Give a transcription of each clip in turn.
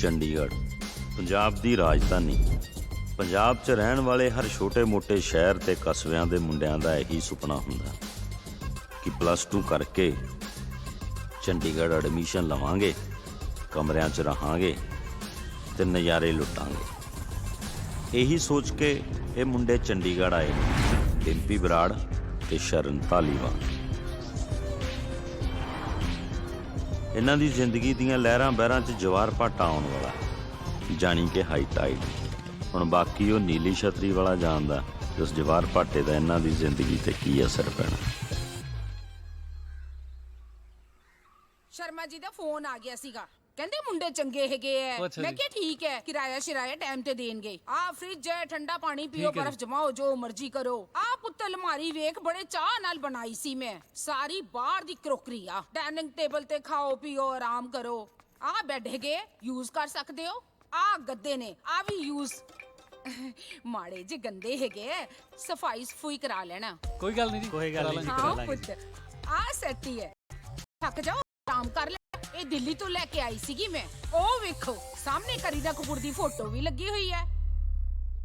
ਚੰਡੀਗੜ੍ਹ ਪੰਜਾਬ ਦੀ ਰਾਜਧਾਨੀ। ਪੰਜਾਬ 'ਚ ਰਹਿਣ ਵਾਲੇ ਹਰ ਛੋਟੇ-ਮੋਟੇ ਸ਼ਹਿਰ ਤੇ ਕਸਬਿਆਂ ਦੇ ਮੁੰਡਿਆਂ ਦਾ ਇਹੀ ਸੁਪਨਾ ਹੁੰਦਾ ਕਿ +2 ਕਰਕੇ ਚੰਡੀਗੜ੍ਹ ਐਡਮਿਸ਼ਨ ਲਵਾਂਗੇ, ਕਮਰਿਆਂ 'ਚ ਰਹਾਂਗੇ ਤੇ ਨਜ਼ਾਰੇ ਲੁੱਟਾਂਗੇ। ਇਹੀ ਸੋਚ ਕੇ ਇਹ ਮੁੰਡੇ ਚੰਡੀਗੜ੍ਹ ਆਏ ਨੇ, ਡਿੰਪੀ ਬਰਾੜ ਤੇ ਸ਼ਰਨ ਧਾਲੀਵਾਲ। ਇਹਨਾਂ ਦੀ ਜ਼ਿੰਦਗੀ ਦੀਆਂ ਲਹਿਰਾਂ ਬਹਿਰਾਂ 'ਚ ਜਵਾਰ ਭਾਟਾ ਆਉਣ ਵਾਲਾ, ਜਾਣੀ ਕਿ ਹਾਈ ਟਾਈਡ। ਹੁਣ ਬਾਕੀ ਉਹ ਨੀਲੀ ਛਤਰੀ ਵਾਲਾ ਜਾਣਦਾ ਕਿ ਉਸ ਜਵਾਰ ਭਾਟੇ ਦਾ ਇਹਨਾਂ ਦੀ ਜ਼ਿੰਦਗੀ ਤੇ ਕੀ ਅਸਰ ਪੈਣਾ। ਸ਼ਰਮਾ ਜੀ ਦਾ ਫੋਨ ਆ ਗਿਆ ਸੀਗਾ, ਕਹਿੰਦੇ ਮੁੰਡੇ ਚੰਗੇ ਹੈਗੇ ਐ। ਮੈਂ ਕਿਹਾ ਠੀਕ ਹੈ, ਕਿਰਾਇਆ ਸ਼ਿਰਾਇਆ ਟਾਈਮ ਤੇ ਦੇਣਗੇ। ਆ ਫ੍ਰਿਜ ਹੈ, ਠੰਡਾ ਪਾਣੀ ਪੀਓ, ਬਰਫ਼ ਜਮਾਓ, ਜੋ ਮਰਜ਼ੀ ਕਰੋ। ਆ ਪੁੱਤ ਅਲਮਾਰੀ ਵੇਖ, ਬੜੇ ਚਾਹ ਨਾਲ ਬਣਾਈ ਸੀ ਮੈਂ, ਸਾਰੀ ਬਾਹਰ ਦੀ ਕਰੋਕਰੀ ਆ। ਡਾਈਨਿੰਗ ਟੇਬਲ ਤੇ ਖਾਓ ਪੀਓ, ਆਰਾਮ ਕਰੋ। ਆ ਬੈੱਡ ਹੈਗੇ, ਯੂਜ਼ ਕਰ ਸਕਦੇ ਹੋ। ਆ ਗੱਦੇ ਨੇ, ਆ ਵੀ ਯੂਜ਼ ਮਾੜੇ ਜੇ ਗੰਦੇ ਹੈਗੇ, ਸਫਾਈ ਸਫੂਈ ਕਰਾ ਲੈਣਾ। ਕੋਈ ਗੱਲ ਨਹੀਂ ਜੀ, ਕੋਈ ਗੱਲ ਨਹੀਂ। ਹਾਂ ਪੁੱਤ, ਆ ਸੈੱਟ ਹੀ ਹੈ। ਥੱਕ ਜਾਓ, ਆਰਾਮ ਕਰ ਲੈ। ਇਹ ਦਿੱਲੀ ਤੋਂ ਲੈ ਕੇ ਆਈ ਸੀਗੀ ਮੈਂ। ਉਹ ਵੇਖੋ ਸਾਹਮਣੇ ਕਰੀਦਾ ਕਪੂਰ ਦੀ ਫੋਟੋ ਵੀ ਲੱਗੀ ਹੋਈ ਹੈ,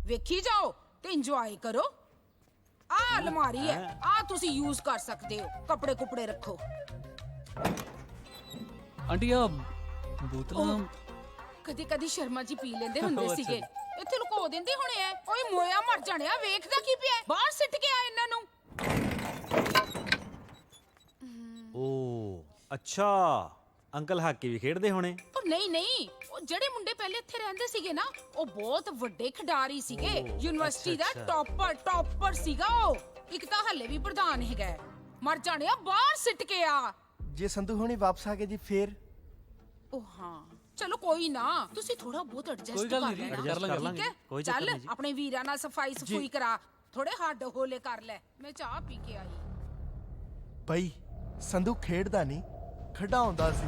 ਵੇਖੀ ਜਾਓ ਤੇ ਇੰਜੋਏ ਕਰੋ। ਆ ਅਲਮਾਰੀ ਹੈ, ਆ ਤੁਸੀਂ ਯੂਜ਼ ਕਰ ਸਕਦੇ ਹੋ, ਕੱਪੜੇ ਕੁਪੜੇ ਰੱਖੋ। ਆਂਟੀ ਆ ਬੋਤਲਾਂ ਕਦੀ ਕਦੀ ਸ਼ਰਮਾ ਜੀ ਪੀ ਲੈਂਦੇ ਹੁੰਦੇ ਸੀਗੇ, ਇੱਥੇ ਲੁਕੋ ਦਿੰਦੇ ਹੋਣੇ ਐ। ਓਏ ਮੋਇਆ ਮਰ ਜਾਣਿਆ, ਵੇਖਦਾ ਕੀ ਪਿਆ, ਬਾਹਰ ਸਿੱਟ ਕੇ ਆ ਇਹਨਾਂ ਨੂੰ। ਓ ਅੱਛਾ, ਅੰਕਲ ਹਾਕੀ ਵੀ ਖੇਡਦੇ ਹੋਣੇ। ਉਹ ਨਹੀਂ, ਉਹ ਜਿਹੜੇ ਮੁੰਡੇ ਪਹਿਲੇ ਇੱਥੇ ਰਹਿੰਦੇ ਸੀਗੇ ਨਾ, ਉਹ ਬਹੁਤ ਵੱਡੇ ਖਿਡਾਰੀ ਸੀਗੇ। ਯੂਨੀਵਰਸਿਟੀ ਦਾ ਟੌਪਰ ਸੀਗਾ ਉਹ। ਇੱਕ ਤਾਂ ਹੱਲੇ ਵੀ ਪ੍ਰਧਾਨ ਹੈਗਾ। ਮਰ ਜਾਣਿਆ, ਬਾਹਰ ਸਿੱਟ ਕੇ ਆ। ਜੇ ਸੰਧੂ ਹੋਣੀ ਵਾਪਸ ਆ ਗਏ ਜੀ ਫੇਰ? ਉਹ ਹਾਂ, ਚਲੋ ਕੋਈ ਨਾ, ਤੁਸੀਂ ਥੋੜਾ ਬਹੁਤ ਐਡਜਸਟ ਕਰ ਲੈਣਾ, ਠੀਕ ਹੈ? ਚੱਲ ਆਪਣੇ ਵੀਰਾਂ ਨਾਲ ਸਫਾਈ ਸਫੂਈ ਕਰਾ, ਥੋੜੇ ਹੱਡ ਹੋਲੇ ਕਰ ਲੈ। ਮੈਂ ਚਾਹ ਪੀ ਕੇ ਆਈ। ਬਈ ਸੰਧੂ ਖੇਡਦਾ ਨਹੀਂ, ਖਿਡਾਉਂਦਾ ਸੀ।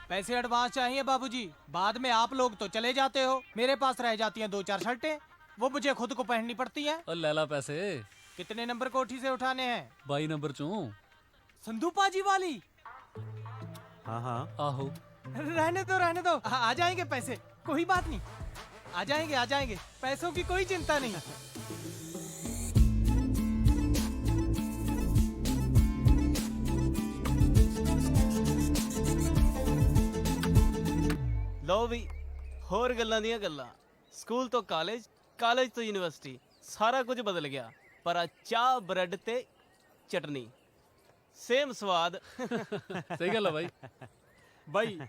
पैसे एडवांस चाहिए बाबूजी, बाद में आप लोग तो चले जाते हो, मेरे पास रह जाती हैं 2-4 शर्टें, वो मुझे खुद को पहननी पड़ती हैं। ਉਹ ਲੈ ਲਾ ਪੈਸੇ। कितने नंबर कोठी से उठाने हैं? 22 नंबर चों। संधू पाजी वाली? हाँ हाँ आहो। रहने दो, आ जाएंगे पैसे, कोई बात नहीं, आ जाएंगे, पैसों की कोई चिंता नहीं। ਲਓ ਵੀ, ਹੋਰ ਗੱਲਾਂ ਦੀਆਂ ਗੱਲਾਂ। ਸਕੂਲ ਤੋਂ ਕਾਲਜ, ਕਾਲਜ ਤੋਂ ਯੂਨੀਵਰਸਿਟੀ, ਸਾਰਾ ਕੁਝ ਬਦਲ ਗਿਆ, ਪਰ ਆ ਚਾਹ ਬ੍ਰੈਡ ਤੇ ਚਟਨੀ ਸੇਮ ਸਵਾਦ। ਸਹੀ ਗੱਲ ਆ ਬਾਈ। ਬਾਈ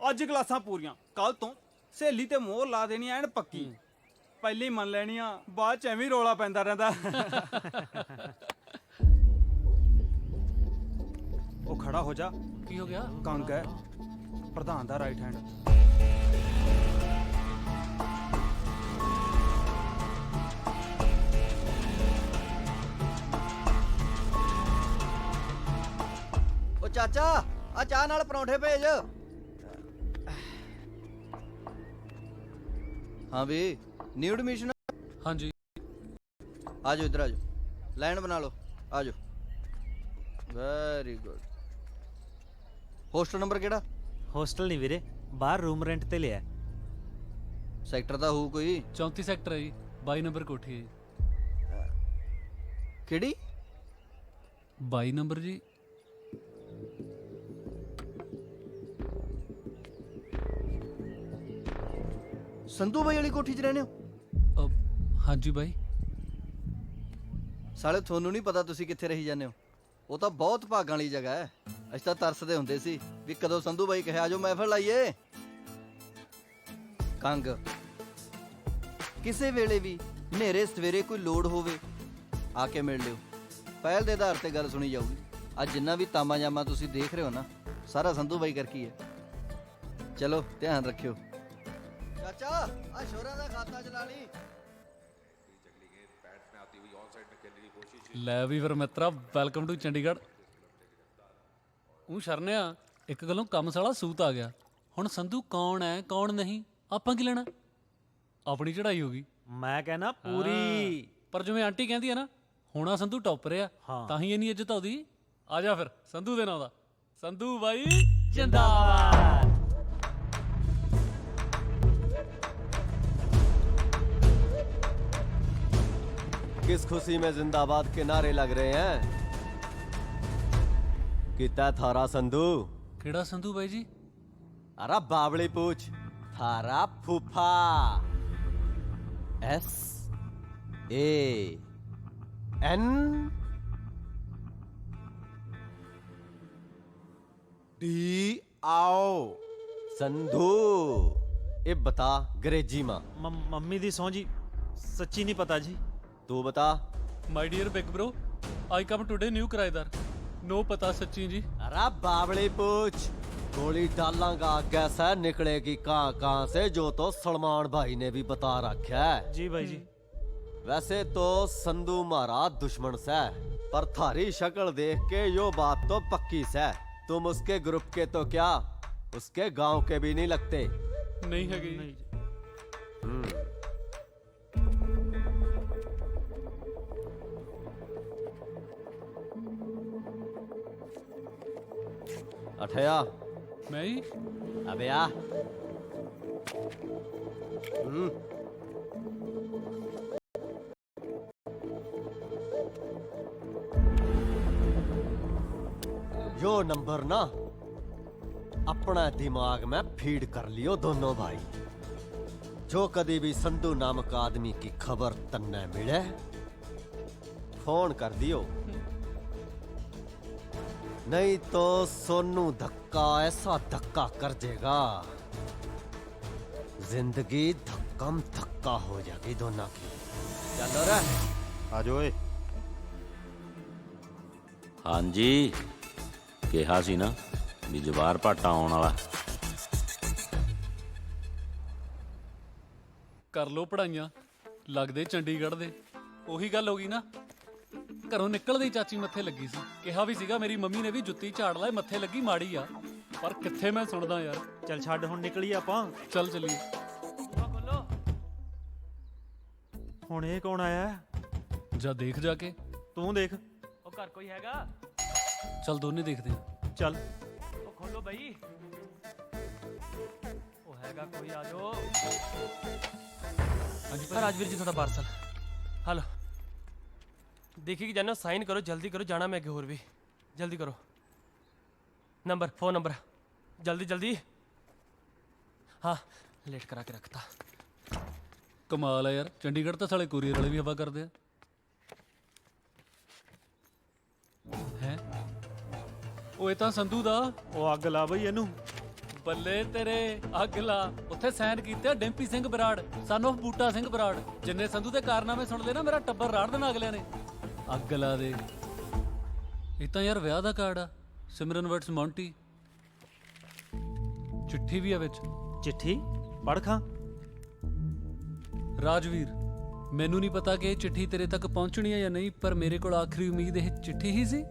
ਅੱਜ ਕਲਾਸਾਂ ਪੂਰੀਆਂ, ਕੱਲ ਤੋਂ ਸਹੇਲੀ ਤੇ ਮੋਹਰ ਲਾ ਦੇਣੀ ਐਨ ਪੱਕੀ। ਪਹਿਲੇ ਹੀ ਮੰਨ ਲੈਣੀਆਂ, ਬਾਅਦ ਚ ਐਵੇਂ ਰੌਲਾ ਪੈਂਦਾ ਰਹਿੰਦਾ। ਉਹ ਖੜਾ ਹੋ ਜਾ। ਕੀ ਹੋ ਗਿਆ? ਕੰਗ ਹੈ ਪ੍ਰਧਾਨ ਦਾ ਰਾਈਟ ਹੈਂਡ। ਉਹ ਚਾਚਾ, ਆ ਚਾਹ ਨਾਲ ਪਰੌਂਠੇ ਭੇਜ। ਹਾਂ ਵੀ, ਨਿਊ ਐਡਮਿਸ਼ਨ? ਹਾਂਜੀ। ਆ ਜਾਓ, ਇੱਧਰ ਆ ਜਾਓ, ਲਾਈਨ ਬਣਾ ਲਓ, ਆ ਜਾਓ। Very good. ਹੋਸਟਲ ਨੰਬਰ ਕਿਹੜਾ? ਹੋਸਟਲ ਨਹੀਂ ਵੀਰੇ, ਬਾਹਰ ਰੂਮ ਰੈਂਟ ਤੇ ਲਿਆ। ਸੈਕਟਰ ਦਾ ਹੋਊ ਕੋਈ? 34 ਸੈਕਟਰ ਹੈ ਜੀ, 22 ਨੰਬਰ ਕੋਠੀ ਹੈ ਜੀ। ਕਿਹੜੀ? 22 ਨੰਬਰ ਜੀ। ਸੰਧੂ ਬਾਈ ਵਾਲੀ ਕੋਠੀ 'ਚ ਰਹਿੰਦੇ ਹੋ? ਹਾਂਜੀ ਬਾਈ। ਸਾਲੇ ਤੁਹਾਨੂੰ ਨਹੀਂ ਪਤਾ ਤੁਸੀਂ ਕਿੱਥੇ ਰਹੀ ਜਾਂਦੇ ਹੋ। ਉਹ ਤਾਂ ਬਹੁਤ ਭਾਗਾਂ ਵਾਲੀ ਜਗ੍ਹਾ ਹੈ। ਅਸੀਂ ਤਾਂ ਤਰਸਦੇ ਹੁੰਦੇ ਸੀ ਵੀ ਕਦੋਂ ਸੰਧੂ ਬਾਈ ਕਹੇ ਆਜੋ ਮਹਿਫਲ ਲਾਈਏ। ਕੰਗ, ਕਿਸੇ ਵੇਲੇ ਵੀ ਹਨੇਰੇ ਸਵੇਰੇ ਕੋਈ ਲੋੜ ਹੋਵੇ ਆ ਕੇ ਮਿਲ ਲਿਓ। ਪਹਿਲ ਦੇ ਆਧਾਰ ਤੇ ਗੱਲ ਸੁਣੀ ਜਾਊਗੀ। ਅੱਜ ਜਿੰਨਾ ਵੀ ਤਾਮਾ ਜਾਮਾ ਤੁਸੀਂ ਦੇਖ ਰਹੇ ਹੋ ਨਾ, ਸਾਰਾ ਸੰਧੂ ਬਾਈ ਕਰਕੇ ਹੈ। ਚਲੋ ਧਿਆਨ ਰੱਖਿਓ। ਚਾਚਾ, ਆ ਸ਼ੋਰਾਂ ਦਾ ਖਾਤਾ ਚਲਾ ਲਈ। ਲੈ ਵੀ ਫਿਰ ਮਿੱਤਰਾ, ਵੈਲਕਮ ਟੂ ਚੰਡੀਗੜ੍ਹ। ਉਹ ਸ਼ਰਨਿਆ, ਇੱਕ ਗੱਲੋਂ ਕੰਮ ਸਾਲਾ ਸੂਤ ਆ ਗਿਆ। ਹੁਣ ਸੰਧੂ ਕੌਣ ਹੈ ਕੌਣ ਨਹੀਂ ਆਪਾਂ ਕੀ ਲੈਣਾ, ਆਪਣੀ ਚੜਾਈ ਹੋ ਗਈ। ਮੈਂ ਕਹਿਣਾ ਪੂਰੀ। ਪਰ ਜਿਵੇਂ ਆਂਟੀ ਕਹਿੰਦੀ ਹੈ ਨਾ, ਹੋਣਾ ਸੰਧੂ ਟੌਪਰ ਆ, ਤਾਂ ਹੀ ਇੰਨੀ ਇੱਜ਼ਤ ਆਉਦੀ। ਆ ਜਾ ਫਿਰ ਸੰਧੂ ਦੇ ਨਾਂ ਦਾ ਸੰਧੂ ਬਾਈ ਜਿੰਦਾਬਾਦ। किस खुशी में जिंदाबाद के नारे लग रहे हैं? कितना थारा संधू? ਕਿਹੜਾ ਸੰਧੂ ਬਾਈ ਜੀ? अरे बावली पूछ। थारा फूफा। S A N D आओ संधू। ये बता अंग्रेजी माँ। ਮੰਮੀ ਦੀ ਸਹੁੰ ਜੀ ਸੱਚੀ ਨਹੀਂ ਪਤਾ ਜੀ। तू बता। My dear big bro I come today new ਕਿਰਾਏਦਾਰ। नो पता सच्ची जी। अरे बावली पूछ। गोली डालांगा आगे से निकलेगी कहाँ से, जो तो सलमान भाई ने भी बता रखा है। जी भाई जी। वैसे तो संधू मारा दुश्मन से, पर थारी शक्ल देख के यो बात तो पक्की से तुम उसके ग्रुप के तो क्या उसके गांव के भी नहीं लगते। नहीं है गई। अठया मैं ही अबे आ। यो नंबर ना अपना दिमाग में फीड कर लियो दोनों भाई। जो कभी भी संधू नामक आदमी की खबर तन्ने मिले फोन कर दियो, नहीं तो सोनू धक्का ऐसा धक्का कर देगा जिंदगी धक्कम धक्का हो जाएगी दोनों की। चलो रे ਆ ਜਾਓ ਏ। ਹਾਂਜੀ ਕਿਹਾ ਸੀ ਨਾ ਵੀ ਜਵਾਰ ਭਾਟਾ ਆਉਣ ਵਾਲਾ। ਕਰ ਲੋ ਪੜਾਈਆਂ ਲੱਗਦੇ ਚੰਡੀਗੜ੍ਹ ਦੇ। ਉਹੀ ਗੱਲ ਹੋ ਗਈ ਨਾ, ਘਰੋਂ ਨਿਕਲਦੇ ਹੀ ਚਾਚੀ ਮੱਥੇ ਲੱਗੀ ਸੀ। ਕਿਹਾ ਵੀ ਸੀਗਾ ਮੇਰੀ ਮੰਮੀ ਨੇ ਵੀ ਜੁੱਤੀ ਝਾੜ ਲੈ, ਮੱਥੇ ਲੱਗੀ ਮਾੜੀ ਆ, ਪਰ ਕਿੱਥੇ ਮੈਂ ਸੁਣਦਾ ਯਾਰ। ਚੱਲ ਛੱਡ ਹੁਣ ਨਿਕਲੀਏ ਆਪਾਂ। ਚੱਲ ਚੱਲੀਏ। ਹੁਣ ਇਹ ਕੌਣ ਆਇਆ ਹੈ? ਜਾ ਦੇਖ ਜਾ ਕੇ। ਤੂੰ ਦੇਖ। ਉਹ ਘਰ ਕੋਈ ਹੈਗਾ? ਚੱਲ ਦੋਨੇ ਦੇਖਦੇ ਆ। ਚੱਲ। ਉਹ ਖੋਲੋ ਬਈ। ਉਹ ਹੈਗਾ ਕੋਈ? ਆ ਜਾਓ। ਹਾਂਜੀ ਰਾਜਵੀਰ ਜੀ ਤੁਹਾਡਾ ਪਾਰਸਲ। ਹਲੋ देखिए कि जानो, साइन करो, जल्दी करो, जाना मैं होर भी। जल्दी करो। नंबर, फोन नंबर जल्दी जल्दी। हाँ लेट करा के रखता। ਕਮਾਲ ਆ ਯਾਰ, ਚੰਡੀਗੜ੍ਹ ਤਾਂ ਸਾਲੇ ਕੋਰੀਅਰ ਵਾਲੇ ਵੀ ਹਵਾ ਕਰਦੇ ਆ। ਹੈ ਉਹ ਇਹ ਤਾਂ ਸੰਧੂ ਦਾ। ਉਹ ਅੱਗ ਲਾ ਬਈ ਇਹਨੂੰ। ਬੱਲੇ ਤੇਰੇ ਅੱਗ ਲਾ। ਉੱਥੇ ਸਾਈਨ ਕੀਤੇ ਆ ਡਿੰਪੀ ਸਿੰਘ ਬਰਾੜ, ਸਨ ਆਫ ਬੂਟਾ ਸਿੰਘ ਬਰਾੜ। ਜਿੰਨੇ ਸੰਧੂ ਦੇ ਕਾਰਨਾਮੇ ਸੁਣ ਲਏ ਨਾ, ਮੇਰਾ ਟੱਬਰ ਰਾੜ ਦੇਣਾ ਅਗਲਿਆਂ ਨੇ। ਅੱਗ ਲਾ ਦੇ। ਇਹ ਤਾਂ ਯਾਰ ਵਿਆਹ ਦਾ ਕਾਰਡ ਆ, ਸਿਮਰਨ ਵਰਡਸ ਮੌਂਟੀ। ਚਿੱਠੀ ਵੀ ਆ ਵਿੱਚ। ਚਿੱਠੀ ਪੜ੍ਹ ਖਾਂ। ਰਾਜਵੀਰ, ਮੈਨੂੰ ਨਹੀਂ ਪਤਾ ਕਿ ਇਹ ਚਿੱਠੀ ਤੇਰੇ ਤੱਕ ਪਹੁੰਚਣੀ ਹੈ ਜਾਂ ਨਹੀਂ, ਪਰ ਮੇਰੇ ਕੋਲ ਆਖਰੀ ਉਮੀਦ ਇਹ ਚਿੱਠੀ ਹੀ ਸੀ।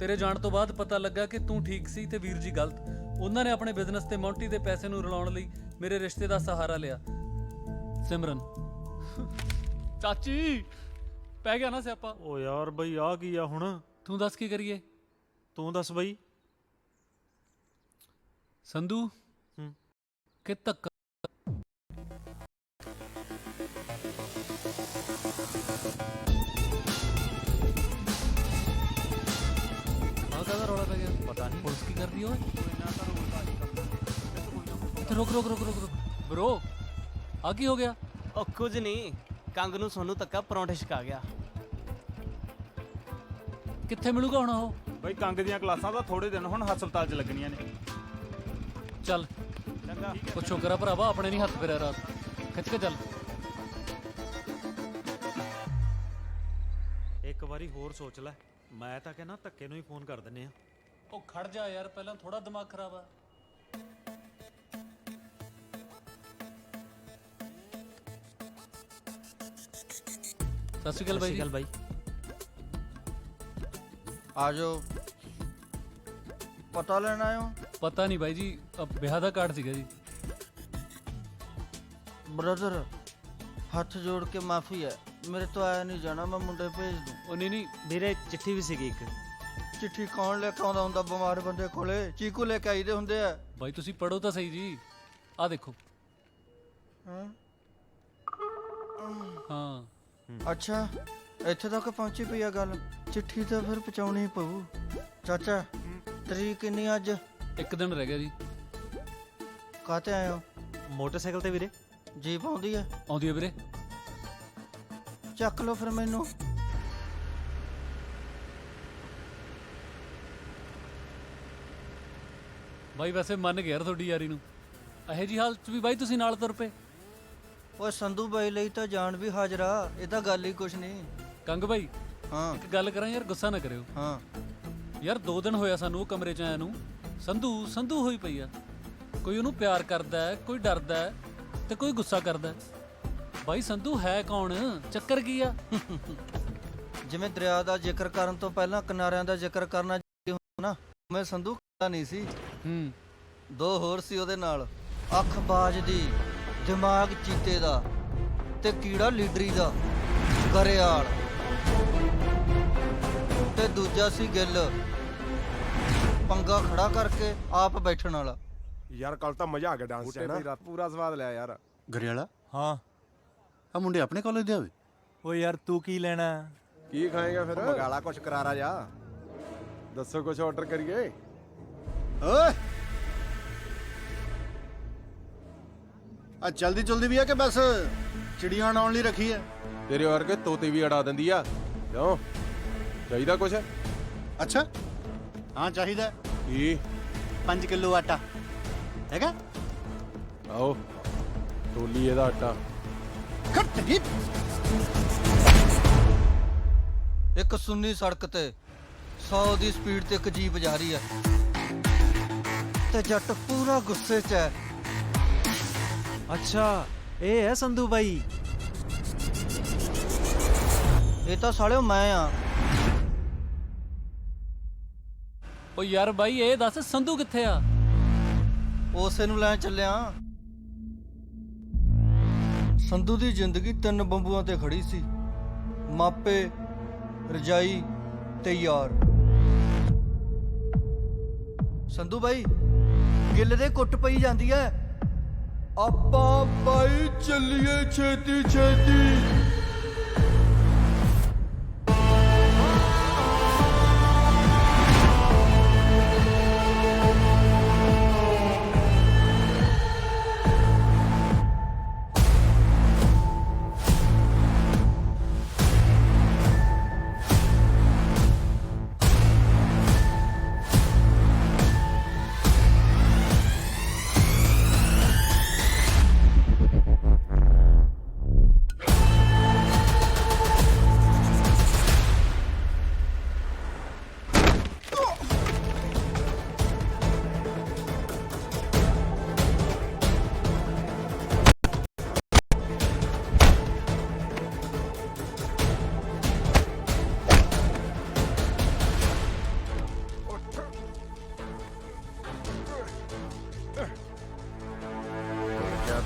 ਤੇਰੇ ਜਾਣ ਤੋਂ ਬਾਅਦ ਪਤਾ ਲੱਗਾ ਕਿ ਤੂੰ ਠੀਕ ਸੀ ਤੇ ਵੀਰ ਜੀ ਗਲਤ। ਉਹਨਾਂ ਨੇ ਆਪਣੇ ਬਿਜ਼ਨਸ ਤੇ ਮੌਂਟੀ ਦੇ ਪੈਸੇ ਨੂੰ ਰਲਾਉਣ ਲਈ ਮੇਰੇ ਰਿਸ਼ਤੇ ਦਾ ਸਹਾਰਾ ਲਿਆ। ਸਿਮਰਨ ਚਾਚੀ ਪੈ ਗਿਆ ਨਾ ਸਿਆਪਾ। ਓ ਯਾਰ ਬਈ ਆ ਕੀ ਆ ਹੁਣ? ਤੂੰ ਦੱਸ ਕੀ ਕਰੀਏ? ਤੂੰ ਦੱਸ ਬਈ। ਸੰਧੂ ਕਿ ਧੱਕਾ ਕਾਹਦਾ ਰੌਲਾ ਪੈ ਗਿਆ? ਪਤਾ ਨਹੀਂ ਪੁਲਿਸ ਕੀ ਕਰਦੀ ਓਏ। ਰੁਕ ਰੁਕ ਰੁਕ ਰੁਕ ਰੁਕ ਬ్రో, ਆ ਕੀ ਹੋ ਗਿਆ? ਉਹ ਕੁਝ ਨਹੀਂ, ਕੰਗ ਨੂੰ ਸੋਨੂੰ ਤੱਕਾ ਪਰੌਂਠੇ ਛਕਾ ਗਿਆ। ਕਿੱਥੇ ਮਿਲੂਗਾ ਹੁਣ ਉਹ? ਬਈ ਕੰਗ ਦੀਆਂ ਕਲਾਸਾਂ ਤਾਂ ਥੋੜੇ ਦਿਨ ਹੁਣ ਹਸਪਤਾਲ 'ਚ ਲੱਗਣੀਆਂ ਨੇ। ਚੱਲ ਚੰਗਾ। ਉਹ ਛੋਕਰਾ ਭਰਾਵਾ ਆਪਣੇ ਨਹੀਂ ਹੱਥ ਫੇਰਿਆ ਰਾਤ, ਖਿੱਚ ਕੇ ਚੱਲ। ਇੱਕ ਵਾਰੀ ਹੋਰ ਸੋਚ ਲੈ। ਮੈਂ ਤਾਂ ਕਹਿੰਦਾ ਧੱਕੇ ਨੂੰ ਹੀ ਫੋਨ ਕਰ ਦਿੰਨੇ ਆ। ਉਹ ਖੜ ਜਾ ਯਾਰ, ਪਹਿਲਾਂ ਥੋੜਾ ਦਿਮਾਗ ਖਰਾਬ ਆ। ਸਤਿ ਸ਼੍ਰੀ ਅਕਾਲ ਬਾਈ ਜੀ। ਬਾਈ। ਆ ਜਾਓ। ਪਤਾ ਲੈਣ ਆਏ ਹੋ? ਪਤਾ ਨਹੀਂ ਬਾਈ ਜੀ, ਵਿਆਹ ਦਾ ਕਾਰਡ ਸੀਗਾ ਜੀ। ਬ੍ਰਦਰ ਹੱਥ ਜੋੜ ਕੇ ਮਾਫੀ ਹੈ, ਮੇਰੇ ਤੋਂ ਆਇਆ ਨਹੀਂ ਜਾਣਾ, ਮੈਂ ਮੁੰਡੇ ਭੇਜ ਦੂੰ। ਉਹ ਨਹੀਂ ਨਹੀਂ ਵੀਰੇ ਚਿੱਠੀ ਵੀ ਸੀਗੀ ਇੱਕ। ਚਿੱਠੀ ਕੌਣ ਲੈ ਕੇ ਆਉਂਦਾ ਹੁੰਦਾ ਬਿਮਾਰ ਬੰਦੇ ਕੋਲੇ? ਚੀਕੂ ਲੈ ਕੇ ਆਈਦੇ ਹੁੰਦੇ ਆ। ਬਾਈ ਤੁਸੀਂ ਪੜੋ ਤਾਂ ਸਹੀ ਜੀ। ਆ ਦੇਖੋ। ਹਾਂ ਅੱਛਾ ਇੱਥੇ ਤੱਕ ਪਹੁੰਚੀ ਪਈ ਆ ਗੱਲ। ਚਿੱਠੀ ਤਾਂ ਫਿਰ ਪਹੁੰਚਾਉਣੀ ਪਊ। ਚਾਚਾ ਤਰੀਕ ਕਿੰਨੀ ਅੱਜ? 1 ਦਿਨ ਰਹਿ ਗਿਆ ਜੀ। ਕਾਹਤੇ ਆਏ ਹੋ? ਮੋਟਰਸਾਈਕਲ ਤੇ ਵੀਰੇ। ਜੀਪ ਆਉਂਦੀ ਹੈ? ਆਉਂਦੀ ਹੈ ਵੀਰੇ। ਚੱਕ ਲਓ ਫਿਰ ਮੈਨੂੰ। ਬਾਈ ਵੈਸੇ ਮੰਨ ਗਿਆ ਯਾਰ ਤੁਹਾਡੀ ਯਾਰੀ ਨੂੰ। ਇਹੋ ਜੀ ਹਾਲਤ 'ਚ ਵੀ ਬਾਈ ਤੁਸੀਂ ਨਾਲ ਤੁਰ ਪਏ। ਓਏ ਸੰਧੂ ਬਾਈ ਲਈ ਤਾਂ ਜਾਨ ਵੀ ਹਾਜ਼ਰਾ। ਇਹ ਤਾਂ ਗੱਲ ਹੀ ਕੁਛ ਨਹੀਂ। ਕੰਗ ਬਾਈ ਹਾਂ ਇੱਕ ਗੱਲ ਕਰਾਂ ਯਾਰ, ਗੁੱਸਾ ਨਾ ਕਰਿਓ ਹਾਂ। ਯਾਰ 2 ਦਿਨ ਹੋਇਆ ਸਾਨੂੰ ਉਹ ਕਮਰੇ 'ਚ ਆਇਆ ਨੂੰ। ਸੰਧੂ ਸੰਧੂ ਹੋਈ ਪਈ ਆ। ਕੋਈ ਉਹਨੂੰ ਪਿਆਰ ਕਰਦਾ ਹੈ, ਕੋਈ ਡਰਦਾ ਹੈ ਤੇ ਕੋਈ ਗੁੱਸਾ ਕਰਦਾ ਹੈ। ਬਾਈ ਸੰਧੂ ਹੈ ਕੌਣ? ਚੱਕਰ ਕੀ ਆ? ਜਿਵੇਂ ਦਰਿਆ ਦਾ ਜ਼ਿਕਰ ਕਰਨ ਤੋਂ ਪਹਿਲਾਂ ਕਿਨਾਰਿਆਂ ਦਾ ਜ਼ਿਕਰ ਕਰਨਾ ਨਾ, ਮੈਂ ਸੰਧੂ ਕਰਦਾ ਨਹੀਂ ਸੀ। ਦੋ ਹੋਰ ਸੀ ਉਹਦੇ ਨਾਲ, ਅੱਖ ਬਾਜ ਦੀ, ਦਿਮਾਗ ਚੀਤੇ ਦਾ ਤੇ ਕੀੜਾ ਲੀਡਰੀ ਦਾ, ਗਰੇਆਲ। ਤੇ ਦੂਜਾ ਸੀ ਗਿੱਲ, ਪੰਗਾ ਖੜਾ ਕਰਕੇ ਆਪ ਬੈਠਣ ਵਾਲਾ। ਯਾਰ ਕੱਲ ਤਾਂ ਮਜ਼ਾ ਆ ਗਿਆ ਡਾਂਸ 'ਚ ਨਾ, ਪੂਰਾ ਸਵਾਦ ਲਿਆ ਯਾਰ। ਗਰੇਵਾਲਾ ਹਾਂ ਆ ਮੁੰਡੇ ਆਪਣੇ ਕਾਲਜ ਦੇ ਆਵੇ। ਓ ਯਾਰ ਤੂੰ ਕੀ ਲੈਣਾ? ਕੀ ਖਾਏਗਾ ਫਿਰ? ਮੰਗਾਲਾ ਕੁਛ ਕਰਾਰਾ ਜਾ। ਦੱਸੋ ਕੁਛ ਆਰਡਰ ਕਰੀਏ। ਓਏ ਆ ਜਲਦੀ ਜਲਦੀ ਵੀ ਆ ਕਿ ਬਸ ਚਿੜੀਆਂ ਉਡਾਉਣ ਲਈ ਰੱਖੀ ਹੈ? ਤੇਰੇ ਵਰਗੇ ਤੋਤੇ ਵੀ ਅੜਾ ਦਿੰਦੀ ਆ। ਕਿਉਂ ਚਾਹੀਦਾ ਕੁਛ? ਅੱਛਾ ਹਾਂ ਚਾਹੀਦਾ। ਕੀ? 5 ਕਿਲੋ ਆਟਾ ਹੈਗਾ? ਆਓ ਤੋਲੀ ਇਹਦਾ ਆਟਾ। ਖੱਟ ਗਈ। ਇੱਕ ਸੁੰਨੀ ਸੜਕ ਤੇ 100 ਦੀ ਸਪੀਡ ਤੇ ਇੱਕ ਜੀਪ ਜਾ ਰਹੀ ਹੈ ਤੇ ਜੱਟ ਪੂਰਾ ਗੁੱਸੇ 'ਚ ਹੈ। ਅੱਛਾ ਇਹ ਹੈ ਸੰਧੂ ਬਾਈ। ਇਹ ਤਾਂ ਸਾਲਿਓ ਮੈਂ ਆ। ਓ ਯਾਰ ਬਾਈ ਇਹ ਦੱਸ ਸੰਧੂ ਕਿੱਥੇ ਆ? ਉਸੇ ਨੂੰ ਲੈਣ ਚੱਲਿਆ। ਸੰਧੂ ਦੀ ਜ਼ਿੰਦਗੀ 3 ਬੰਬੂਆਂ ਤੇ ਖੜੀ ਸੀ, ਮਾਪੇ, ਰਜਾਈ ਤੇ ਯਾਰ। ਸੰਧੂ ਬਾਈ ਗਿੱਲ ਦੇ ਕੁੱਟ ਪਈ ਜਾਂਦੀ ਐ। ਆਪਾਂ ਬਾਈ ਚੱਲੀਏ ਛੇਤੀ ਛੇਤੀ।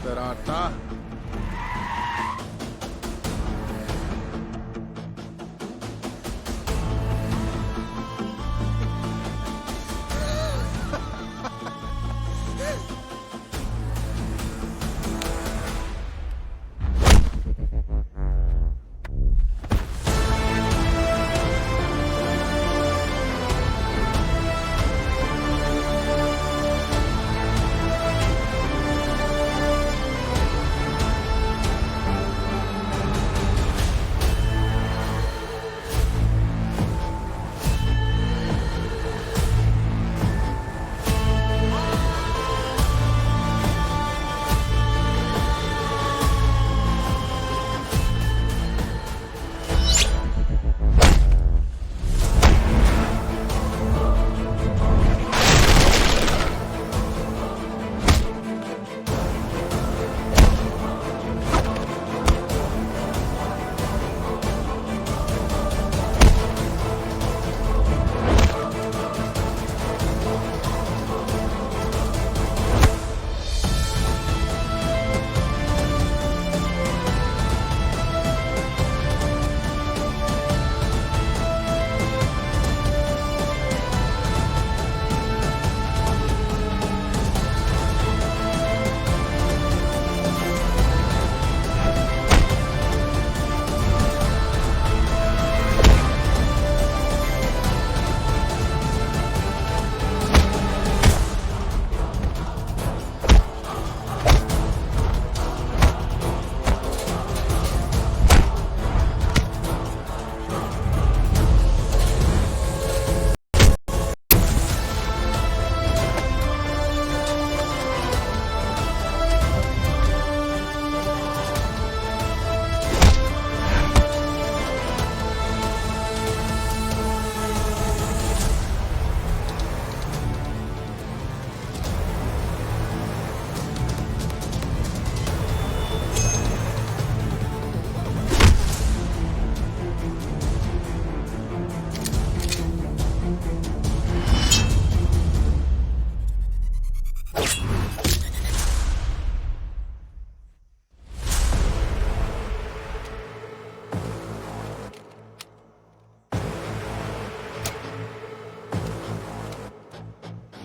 ਤੇਰਾ ਆਟਾ।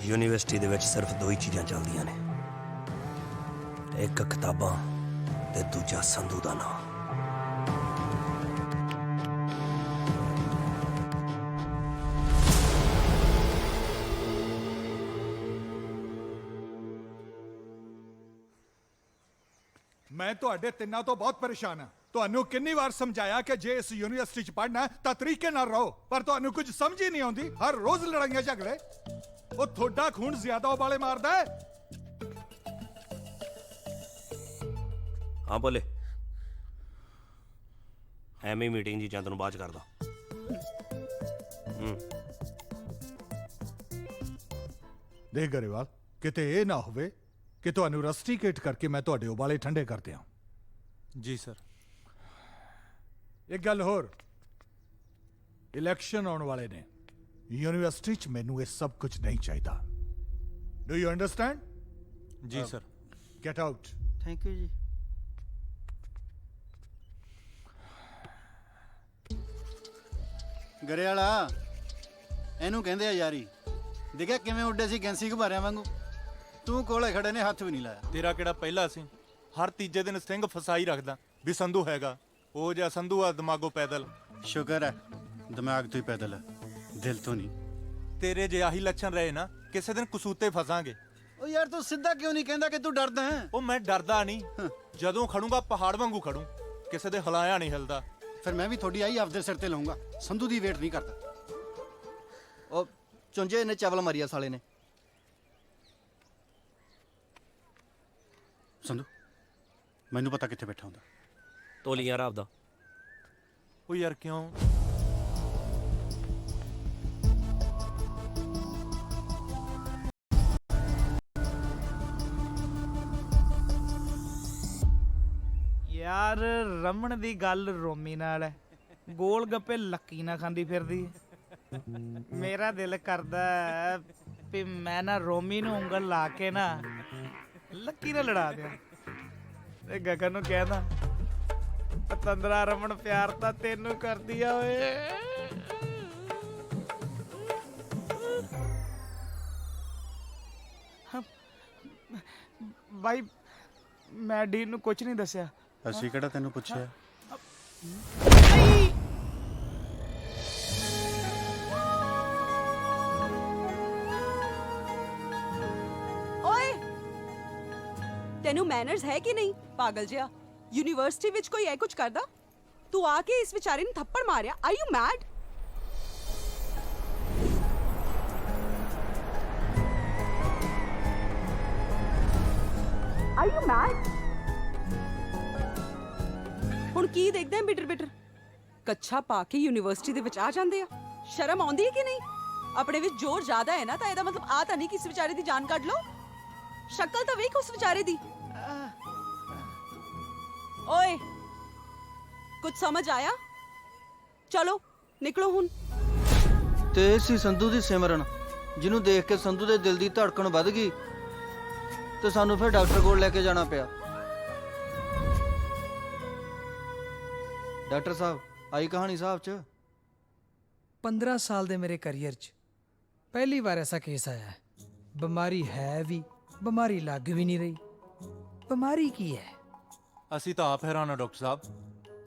ਯੂਨੀਵਰਸਿਟੀ ਦੇ ਵਿੱਚ ਸਿਰਫ ਦੋ ਹੀ ਚੀਜ਼ਾਂ ਚੱਲਦੀਆਂ ਨੇ, ਇੱਕ ਕਿਤਾਬਾਂ ਤੇ ਦੂਜਾ ਸੰਧੂ ਦਾ ਨਾਂ। ਮੈਂ ਤੁਹਾਡੇ ਤਿੰਨਾਂ ਤੋਂ ਬਹੁਤ ਪਰੇਸ਼ਾਨ ਹਾਂ। ਤੁਹਾਨੂੰ ਕਿੰਨੀ ਵਾਰ ਸਮਝਾਇਆ ਕਿ ਜੇ ਇਸ ਯੂਨੀਵਰਸਿਟੀ 'ਚ ਪੜ੍ਹਨਾ ਤਾਂ ਤਰੀਕੇ ਨਾਲ ਰਹੋ, ਪਰ ਤੁਹਾਨੂੰ ਕੁਝ ਸਮਝ ਹੀ ਨਹੀਂ ਆਉਂਦੀ। ਹਰ ਰੋਜ਼ ਲੜਾਈਆਂ ਝਗੜੇ। ਉਹ ਤੁਹਾਡਾ ਖੂਨ ਜ਼ਿਆਦਾ ਉਬਾਲੇ ਮਾਰਦਾ ਹੈ। ਹਾਂ ਬੋਲੇ। ਐਵੇਂ ਮੀਟਿੰਗ ਜੀ, ਜਾਂ ਤੈਨੂੰ ਬਾਅਦ ਚ ਕਰਦਾ। ਦੇਖ ਗਰੇਵਾਲ, ਕਿਤੇ ਇਹ ਨਾ ਹੋਵੇ ਕਿ ਤੁਹਾਨੂੰ ਰਸਟੀਕੇਟ ਕਰਕੇ ਮੈਂ ਤੁਹਾਡੇ ਉਬਾਲੇ ਠੰਡੇ ਕਰ ਦਿਆਂ। ਜੀ ਸਰ। ਇੱਕ ਗੱਲ ਹੋਰ, ਇਲੈਕਸ਼ਨ ਆਉਣ ਵਾਲੇ ਨੇ। ਯੂਨੀਵਰਸਿਟੀ 'ਚ ਮੈਨੂੰ ਇਹ ਸਭ ਕੁਝ ਨਹੀਂ ਚਾਹੀਦਾ। Do you understand? ਜੀ sir. Get out. Thank you ਜੀ। ਗਰੇਵਾਲਾ, ਇਹਨੂੰ ਕਹਿੰਦੇ ਆ ਯਾਰੀ। ਦੇਖਿਆ ਕਿਵੇਂ ਉੱਡੇ ਸੀ ਗੈਂਸੀ ਘੁਬਾਰਿਆਂ ਵਾਂਗੂ। ਤੂੰ ਕੋਲੇ ਖੜੇ ਨੇ ਹੱਥ ਵੀ ਨਹੀਂ ਲਾਇਆ। ਤੇਰਾ ਕਿਹੜਾ ਪਹਿਲਾ ਸੀ? ਹਰ ਤੀਜੇ ਦਿਨ ਸਟਿੰਗ ਫਸਾਈ ਰੱਖਦਾ ਵੀ ਸੰਧੂ ਹੈਗਾ। ਉਹ ਜਿਹਾ ਸੰਧੂ ਆ ਦਿਮਾਗੋਂ ਪੈਦਲ। ਸ਼ੁਕਰ ਹੈ ਦਿਮਾਗ ਤੋਂ ਹੀ ਪੈਦਲ ਹੈ, ਦਿਲ ਤੋਂ ਨਹੀਂ। ਤੇਰੇ ਜੇ ਆਹੀ ਲੱਛਣ ਰਹੇ ਨਾ, ਕਿਸੇ ਦਿਨ ਕਸੂਤੇ ਫਸਾਂਗੇ। ਉਹ ਯਾਰ ਤੂੰ ਸਿੱਧਾ ਕਿਉਂ ਨਹੀਂ ਕਹਿੰਦਾ ਕਿ ਤੂੰ ਡਰਦਾ ਹੈ? ਉਹ ਮੈਂ ਡਰਦਾ ਨਹੀਂ, ਜਦੋਂ ਖੜੂੰਗਾ ਪਹਾੜ ਵਾਂਗੂ ਖੜੂੰ, ਕਿਸੇ ਦੇ ਹਿਲਾਇਆ ਨਹੀਂ ਹਿਲਦਾ। ਫਿਰ ਮੈਂ ਵੀ ਤੁਹਾਡੀ ਆਈ ਆਪਦੇ ਸਿਰ ਤੇ ਲਾਉਂਗਾ। ਸੰਧੂ ਦੀ ਵੇਟ ਨਹੀਂ ਕਰਦਾ। ਉਹ ਚੁੰਝੇ ਨੇ ਚਾਵਲ ਮਾਰੀਆ ਸਾਲੇ ਨੇ। ਸੰਧੂ, ਮੈਨੂੰ ਪਤਾ ਕਿੱਥੇ ਬੈਠਾ ਹੁੰਦਾ। ਤੋਲੀਆਂ ਰਾਬ ਦਾ। ਉਹ ਯਾਰ ਕਿਉਂ? ਯਾਰ ਰਮਣ ਦੀ ਗੱਲ ਰੋਮੀ ਨਾਲ ਹੈ, ਗੋਲ ਗੱਪੇ ਲੱਕੀ ਨਾ ਖਾਂਦੀ ਫਿਰਦੀ। ਮੇਰਾ ਦਿਲ ਕਰਦਾ ਹੈ ਵੀ ਮੈਂ ਨਾ ਰੋਮੀ ਨੂੰ ਉਂਗਲ ਲਾ ਕੇ ਨਾ ਲੱਕੀ ਨਾਲ ਲੜਾ ਦਿਆਂ ਤੇ ਗਗਨ ਨੂੰ ਕਹਿਦਾ, ਪਤੰਦਰਾ ਰਮਣ ਪਿਆਰ ਤਾਂ ਤੈਨੂੰ ਕਰਦੀ ਆ ਓਏ। ਬਾਈ ਮੈਂ ਡੀਨ ਨੂੰ ਕੁਝ ਨਹੀਂ ਦੱਸਿਆ। ਅਸੀਂ ਕਿਹੜਾ ਤੈਨੂੰ ਪੁੱਛਿਆ? ਓਏ ਤੈਨੂੰ ਮੈਨਰਸ ਹੈ ਕਿ ਨਹੀਂ ਪਾਗਲ ਜਿਹਾ? ਯੂਨੀਵਰਸਿਟੀ ਵਿੱਚ ਕੋਈ ਇਹ ਕੁਝ ਕਰਦਾ? ਤੂੰ ਆ ਕੇ ਇਸ ਵਿਚਾਰੇ ਨੂੰ ਥੱਪੜ ਮਾਰਿਆ। Are you mad? Are you mad? ਹੁਣ ਕੀ ਦੇਖਦੇ ਆ ਬਿਟਰ ਬਿਟਰ? ਕੱਛਾ ਪਾ ਕੇ ਯੂਨੀਵਰਸਿਟੀ ਦੇ ਵਿੱਚ ਆ ਜਾਂਦੇ ਆ। ਸ਼ਰਮ ਆਉਂਦੀ ਹੈ ਕਿ ਨਹੀਂ? ਆਪਣੇ ਵਿੱਚ ਜ਼ੋਰ ਜ਼ਿਆਦਾ ਹੈ ਨਾ, ਤਾਂ ਇਹਦਾ ਮਤਲਬ ਆ ਤਾਂ ਨਹੀਂ ਕਿ ਇਸ ਵਿਚਾਰੇ ਦੀ ਜਾਨ ਕੱਢ ਲਓ। ਸ਼ਕਲ ਤਾਂ ਵੇਖ ਉਸ ਵਿਚਾਰੇ ਦੀ। ਓਏ ਕੁਝ ਸਮਝ ਆਇਆ? ਚਲੋ ਨਿਕਲੋ ਹੁਣ। ਤੇ ਇਹ ਸੀ ਸੰਧੂ ਦੀ ਸਿਮਰਨ, ਜਿਹਨੂੰ ਦੇਖ ਕੇ ਸੰਧੂ ਦੇ ਦਿਲ ਦੀ ਧੜਕਣ ਵੱਧ ਗਈ ਤੇ ਸਾਨੂੰ ਫਿਰ ਡਾਕਟਰ ਕੋਲ ਲੈ ਕੇ ਜਾਣਾ ਪਿਆ। ਡਾਕਟਰ ਸਾਹਿਬ, ਆਈ ਕਹਾਣੀ ਸਾਹਿਬ ਚ 15 ਸਾਲ ਦੇ ਮੇਰੇ ਕੈਰੀਅਰ 'ਚ ਪਹਿਲੀ ਵਾਰ ਐਸਾ ਕੇਸ ਆਇਆ ਹੈ। ਬਿਮਾਰੀ ਹੈ ਵੀ, ਬਿਮਾਰੀ ਲੱਗ ਵੀ ਨਹੀਂ ਰਹੀ। ਬਿਮਾਰੀ ਕੀ ਹੈ? ਅਸੀਂ ਤਾਂ ਆਪ ਹੈਰਾਨ ਆ ਡਾਕਟਰ ਸਾਹਿਬ।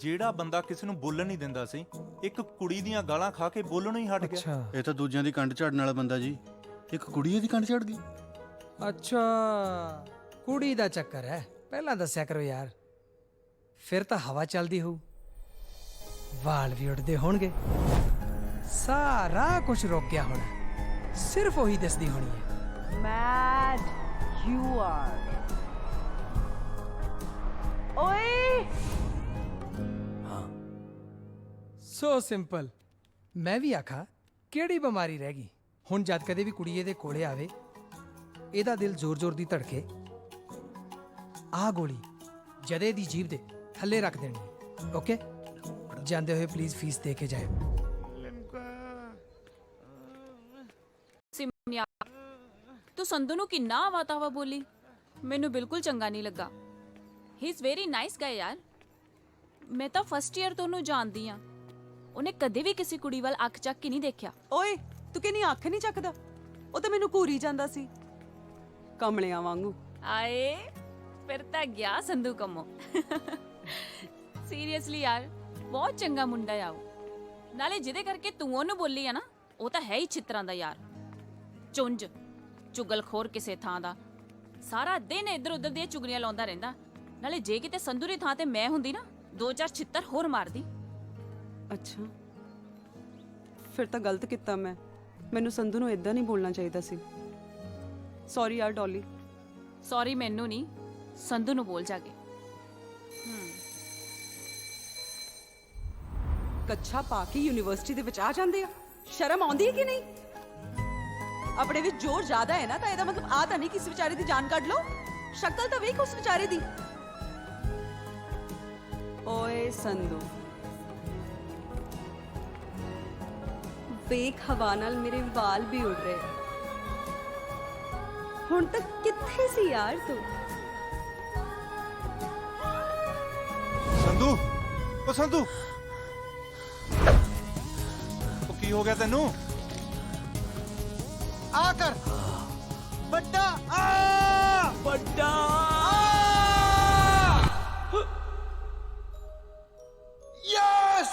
ਜਿਹੜਾ ਬੰਦਾ ਕਿਸੇ ਨੂੰ ਬੋਲਣ ਨਹੀਂ ਦਿੰਦਾ ਸੀ, ਇੱਕ ਕੁੜੀ ਦੀਆਂ ਗਾਲਾਂ ਖਾ ਕੇ ਬੋਲਣੋਂ ਹੀ ਹਟ ਗਿਆ। ਇਹ ਤਾਂ ਦੂਜਿਆਂ ਦੀ ਕੰਡ ਝਾੜਨ ਵਾਲਾ ਬੰਦਾ ਜੀ। ਇੱਕ ਕੁੜੀ ਇਹਦੀ ਕੰਡ ਝਾੜ ਗਈ। ਅੱਛਾ, ਕੁੜੀ ਦਾ ਚੱਕਰ ਹੈ। ਪਹਿਲਾਂ ਦੱਸਿਆ ਕਰੋ ਯਾਰ। ਫਿਰ ਤਾਂ ਹਵਾ ਚੱਲਦੀ ਹੋਊ, ਵਾਲ ਵੀ ਉੱਡਦੇ ਹੋਣਗੇ, ਸਾਰਾ ਕੁਝ ਰੁਕ ਗਿਆ ਹੋਣਾ, ਸਿਰਫ ਉਹੀ ਦਿਸਦੀ ਹੋਣੀ ਹੈ। Mad you are. ਓਏ ਸੋ ਸਿੰਪਲ। ਮੈਂ ਵੀ ਆਖਾ ਕਿਹੜੀ ਬਿਮਾਰੀ ਰਹਿ ਗਈ ਹੁਣ? ਜਦ ਕਦੇ ਵੀ ਕੁੜੀ ਇਹਦੇ ਕੋਲੇ ਆਵੇ, ਇਹਦਾ ਦਿਲ ਜ਼ੋਰ-ਜ਼ੋਰ ਦੀ ਧੜਕੇ, ਆਹ ਗੋਲੀ ਜਦੇ ਦੀ ਜੀਭ ਦੇ ਥੱਲੇ ਰੱਖ ਦੇਣੀ ਹੈ। ਓਕੇ, ਜਾਂਦੇ ਹੋਏ ਪਲੀਜ਼ ਫੀਸ ਦੇ ਕੇ ਜਾਇਓ। ਸਿਮਨਿਆ, ਤੂੰ ਸੰਧੂ ਨੂੰ ਕਿੰਨਾ ਆਵਾ-ਤਾਵਾ ਬੋਲੀ, ਮੈਨੂੰ ਬਿਲਕੁਲ ਚੰਗਾ ਨਹੀਂ ਲੱਗਾ। ਹੀ ਇਜ਼ ਵੈਰੀ ਨਾਈਸ ਗਾਇ ਯਾਰ। ਮੈਂ ਤਾਂ ਫਸਟ ਈਅਰ ਤੋਂ ਉਹਨੂੰ ਜਾਣਦੀ ਆ। ਉਹਨੇ ਕਦੇ ਵੀ ਕਿਸੇ ਕੁੜੀ ਵੱਲ ਅੱਖ ਚੱਕ ਕੇ ਨਹੀਂ ਦੇਖਿਆ। ਓਏ ਤੂੰ ਕਿੰਨੀ ਅੱਖ ਨਹੀਂ ਚੱਕਦਾ? ਉਹ ਤਾਂ ਮੈਨੂੰ ਘੂਰੀ ਜਾਂਦਾ ਸੀ ਕਮਲਿਆਂ ਵਾਂਗੂ। ਆਏ ਫਿਰ ਤਾਂ ਗਿਆ ਸੰਧੂ ਕੰਮੋ। ਸੀਰੀਅਸਲੀ ਯਾਰ ਬਹੁਤ ਚੰਗਾ ਮੁੰਡਾ ਆ ਉਹ। ਨਾਲੇ ਜਿਹਦੇ ਕਰਕੇ ਤੂੰ ਉਹਨੂੰ ਬੋਲੀ ਆ ਨਾ, ਉਹ ਤਾਂ ਹੈ ਹੀ ਛਿੱਤਰਾਂ ਦਾ ਯਾਰ, ਚੁੰਝ ਚੁਗਲਖੋਰ ਕਿਸੇ ਥਾਂ ਦਾ। ਸਾਰਾ ਦਿਨ ਇੱਧਰ ਉੱਧਰ ਦੀਆਂ ਚੁਗਲੀਆਂ ਲਾਉਂਦਾ ਰਹਿੰਦਾ। ਨਾਲੇ ਜੇ ਕਿਤੇ ਸੰਧੂ ਦੀ ਥਾਂ ਤੇ ਮੈਂ ਹੁੰਦੀ ਨਾ, 2-4 ਛਿੱਤਰ ਹੋਰ ਮਾਰਦੀ। ਅੱਛਾ, ਫਿਰ ਤਾਂ ਗਲਤ ਕੀਤਾ ਮੈਂ। ਮੈਨੂੰ ਸੰਧੂ ਨੂੰ ਇਦਾਂ ਨਹੀਂ ਬੋਲਣਾ ਚਾਹੀਦਾ ਸੀ। ਸੌਰੀ ਯਾਰ ਡੋਲੀ। ਸੌਰੀ ਮੈਨੂੰ ਨਹੀਂ, ਸੰਧੂ ਨੂੰ ਬੋਲ ਜਾ ਕੇ। ਕੱਛਾ ਪਾ ਕੇ ਯੂਨੀਵਰਸਿਟੀ ਦੇ ਵਿੱਚ ਆ ਜਾਂਦੇ ਆ। ਸ਼ਰਮ ਆਉਂਦੀ ਹੈ ਕਿ ਨਹੀਂ? ਆਪਣੇ ਵਿੱਚ ਜ਼ੋਰ ਜ਼ਿਆਦਾ ਹੈ ਨਾ, ਤਾਂ ਇਹਦਾ ਮਤਲਬ ਆ ਤਾਂ ਨਹੀਂ ਕਿ ਇਸ ਵਿਚਾਰੇ ਦੀ ਜਾਨ ਕੱਢ ਲਓ। ਸ਼ਕਲ ਤਾਂ ਵੇਖ ਉਸ ਵਿਚਾਰੇ ਦੀ। ਓਏ ਸੰਧੂ, ਵੇਖ ਹਵਾ ਨਾਲ ਮੇਰੇ ਵਾਲ ਵੀ ਉੱਡ ਰਹੇ। ਹੁਣ ਤੱਕ ਕਿੱਥੇ ਸੀ ਯਾਰ ਤੂੰ? ਸੰਧੂ, ਉਹ ਸੰਧੂ, ਉਹ ਕੀ ਹੋ ਗਿਆ ਤੈਨੂੰ? ਆ ਕਰ ਵੱਡਾ ਆ ਵੱਡਾ ਯੈਸ।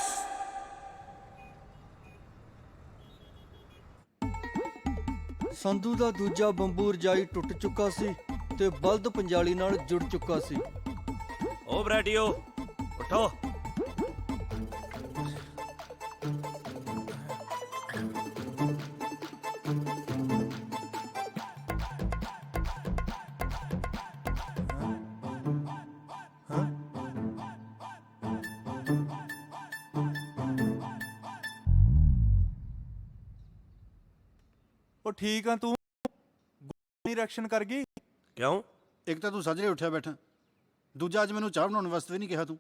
ਸੰਧੂ ਦਾ ਦੂਜਾ ਬੰਬੂ ਰਜਾਈ ਟੁੱਟ ਚੁੱਕਾ ਸੀ ਤੇ ਬਲਦ ਪੰਜਾਲੀ ਨਾਲ ਜੁੜ ਚੁੱਕਾ ਸੀ। ਓ ਬਰੈਟੀਓ ਉਠੋ। ਉਹ ਠੀਕ ਆ, ਤੂੰ ਨਹੀਂ ਰਿਐਕਸ਼ਨ ਕਰ ਗਈ ਕਿਉਂ? ਇੱਕ ਤਾਂ ਤੂੰ ਸਾਜਰੇ ਉੱਠਿਆ ਬੈਠਾ, ਦੂਜਾ ਅੱਜ ਮੈਨੂੰ ਚਾਹ ਬਣਾਉਣ ਵਾਸਤੇ ਵੀ ਨਹੀਂ ਕਿਹਾ ਤੂੰ।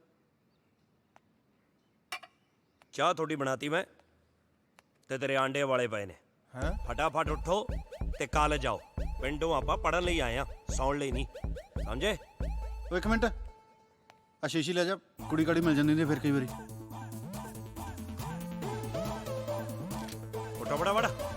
ਚਾਹ ਥੋੜੀ ਬਣਾਤੀ ਮੈਂ, ਤੇ ਤੇਰੇ ਆਂਡੇ ਵਾਲੇ ਪਏ ਨੇ। ਹੈਂ? ਫਟਾਫਟ ਉੱਠੋ ਤੇ ਕਾਲਜ ਜਾਓ। ਪਿੰਡੋਂ ਆਪਾਂ ਪੜਨ ਲਈ ਆਏ ਆ, ਸੌਣ ਲਈ ਨਹੀਂ, ਸਮਝੇ? ਉਹ ਇੱਕ ਮਿੰਟ, ਆ ਸ਼ੀਸ਼ੀ ਲੈ ਜਾ, ਕੁੜੀ ਕਾੜੀ ਮਿਲ ਜਾਂਦੀ ਹੁੰਦੀ ਫਿਰ ਕਈ ਵਾਰੀ। ਉੱਠੋ ਫਟਾਫਟ।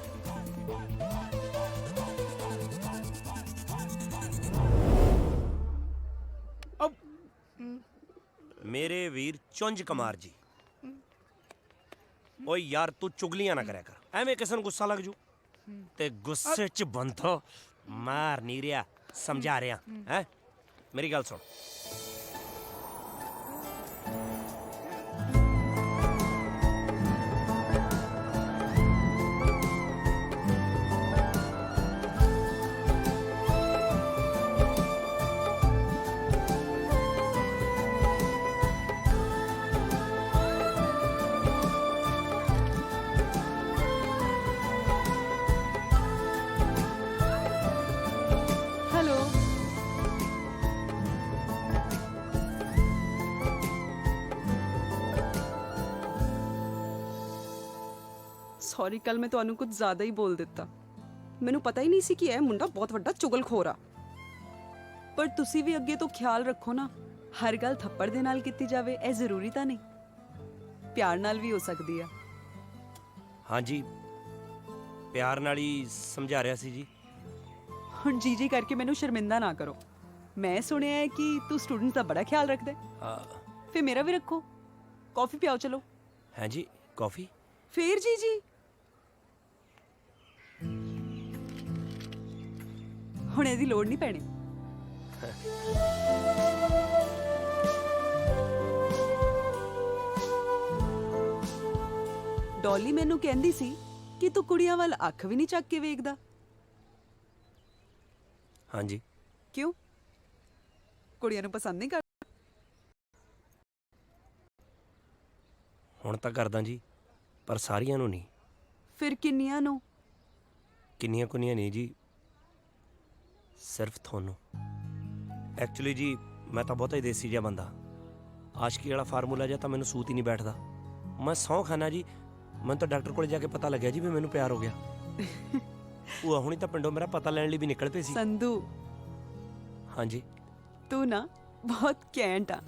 ਮੇਰੇ ਵੀਰ ਚੁੰਝ ਕੁਮਾਰ ਜੀ, ਓਏ ਯਾਰ ਤੂੰ ਚੁਗਲੀਆਂ ਨਾ ਕਰਿਆ ਕਰ, ਐਵੇਂ ਕਿਸੇ ਨੂੰ ਗੁੱਸਾ ਲੱਗ ਜੂ। ਤੇ ਗੁੱਸੇ 'ਚ ਬੰਦੋ ਮਾਰ ਨਹੀਂ ਰਿਹਾ, ਸਮਝਾ ਰਿਹਾ ਹੈ। ਮੇਰੀ ਗੱਲ ਸੁਣ, हेलो। ਸੌਰੀ, ਕੱਲ ਮੈਂ ਤੁਹਾਨੂੰ ਕੁਝ ਜ਼ਿਆਦਾ ਹੀ ਬੋਲ ਦਿੱਤਾ। ਮੈਨੂੰ ਪਤਾ ਹੀ ਨਹੀਂ ਸੀ ਕਿ ਇਹ ਮੁੰਡਾ ਬਹੁਤ ਵੱਡਾ ਚੁਗਲਖੋਰ ਆ। ਪਰ ਤੁਸੀਂ ਵੀ ਅੱਗੇ ਤੋਂ ਖਿਆਲ ਰੱਖੋ ਨਾ, ਹਰ ਗੱਲ ਥੱਪੜ ਦੇ ਨਾਲ ਕੀਤੀ ਜਾਵੇ ਇਹ ਜ਼ਰੂਰੀ ਤਾਂ ਨਹੀਂ, ਪਿਆਰ ਨਾਲ ਵੀ ਹੋ ਸਕਦੀ ਆ। ਹਾਂਜੀ ਪਿਆਰ ਨਾਲ ਹੀ ਸਮਝਾ ਰਿਹਾ ਸੀ ਜੀ। ਹੁਣ ਜੀ ਕਰਕੇ ਮੈਨੂੰ ਸ਼ਰਮਿੰਦਾ ਨਾ ਕਰੋ। ਮੈਂ ਸੁਣਿਆ ਹੈ ਕਿ ਤੂੰ ਸਟੂਡੈਂਟਸ ਦਾ ਬੜਾ ਖਿਆਲ ਰੱਖਦਾ ਹੈ, ਫਿਰ ਮੇਰਾ ਵੀ ਰੱਖੋ। ਕਾਫੀ ਪਿਆਓ ਚਲੋ। ਹੈ ਜੀ, ਕਾਫੀ? ਫੇਰ ਜੀ ਹੁਣ ਇਹਦੀ ਲੋੜ ਨਹੀਂ ਪੈਣੀ। ਡੋਲੀ ਮੈਨੂੰ ਕਹਿੰਦੀ ਸੀ ਕਿ ਤੂੰ ਕੁੜੀਆਂ ਵੱਲ ਅੱਖ ਵੀ ਨਹੀਂ ਚੱਕ ਕੇ ਵੇਖਦਾ। ਹਾਂਜੀ। ਕਿਉਂ? ਕੁੜੀਆਂ ਨੂੰ ਪਸੰਦ ਨਹੀਂ ਕਰਦਾ? ਹੁਣ ਤਾਂ ਕਰਦਾ ਜੀ, ਪਰ ਸਾਰੀਆਂ ਨੂੰ ਨਹੀਂ। ਫਿਰ ਕਿੰਨੀਆਂ ਨੂੰ? ਕਿੰਨੀਆਂ ਕੁੰਨੀਆਂ ਨਹੀਂ ਜੀ, ਸਿਰਫ ਤੁਹਾਨੂੰ। ਐਕਚੁਅਲੀ ਜੀ ਮੈਂ ਤਾਂ ਬਹੁਤਾ ਹੀ ਦੇਸੀ ਜਿਹਾ ਬੰਦਾ, ਆਸ਼ਕੀ ਵਾਲਾ ਫਾਰਮੂਲਾ ਜਿਹਾ ਤਾਂ ਮੈਨੂੰ ਸੂਤ ਹੀ ਨਹੀਂ ਬੈਠਦਾ। ਮੈਂ ਸਹੁੰ ਖਾਨਾ ਜੀ, ਮੈਨੂੰ ਤਾਂ ਡਾਕਟਰ ਕੋਲ ਜਾ ਕੇ ਪਤਾ ਲੱਗਿਆ ਜੀ ਵੀ ਮੈਨੂੰ ਪਿਆਰ ਹੋ ਗਿਆ। ਉਹ ਹੁਣੀ ਤਾਂ ਪਿੰਡੋਂ ਮੇਰਾ ਪਤਾ ਲੈਣ ਲਈ ਵੀ ਨਿਕਲ ਪਈ ਸੀ। ਸੰਧੂ, ਹਾਂਜੀ ਤੂੰ ਨਾ ਬਹੁਤ ਕੈਂਟ ਆ।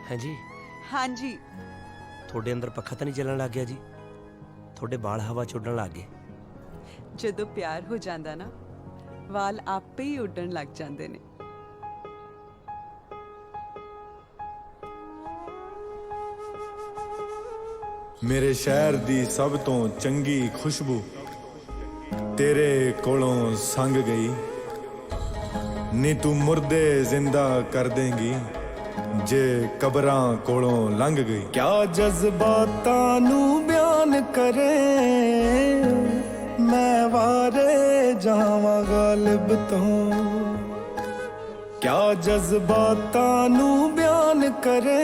ਹਾਂਜੀ ਹਾਂਜੀ। ਤੁਹਾਡੇ ਅੰਦਰ ਪੱਖਾ ਤਾਂ ਨਹੀਂ ਚੱਲਣ ਲੱਗ ਗਿਆ ਜੀ? ਤੁਹਾਡੇ ਵਾਲ ਹਵਾ ਚ ਉੱਡਣ ਲੱਗ ਗਏ। ਜਦੋਂ ਪਿਆਰ ਹੋ ਜਾਂਦਾ ਨਾ ਵਾਲ ਆਪੇ ਹੀ ਉੱਡਣ ਲੱਗ ਜਾਂਦੇ ਨੇ। ਮੇਰੇ ਸ਼ਹਿਰ ਦੀ ਸਭ ਤੋਂ ਚੰਗੀ ਖੁਸ਼ਬੂ ਤੇਰੇ ਕੋਲੋਂ ਸੰਗ ਗਈ। ਨੀ ਤੂੰ ਮੁਰਦੇ ਜ਼ਿੰਦਾ ਕਰ ਦੇਂਗੀ ਜੇ ਕਬਰਾਂ ਕੋਲੋਂ ਲੰਘ ਗਈ। ਕਿਆ ਜਜ਼ਬਾਤਾਂ ਨੂੰ ਬਿਆਨ ਕਰੇ ਮੈਂ ਵਾਰੇ ਜਾਵਾਂ ਗਾਲਿਬ ਤੋਂ। ਕਿਆ ਜਜ਼ਬਾਤਾਂ ਨੂੰ ਬਿਆਨ ਕਰੇ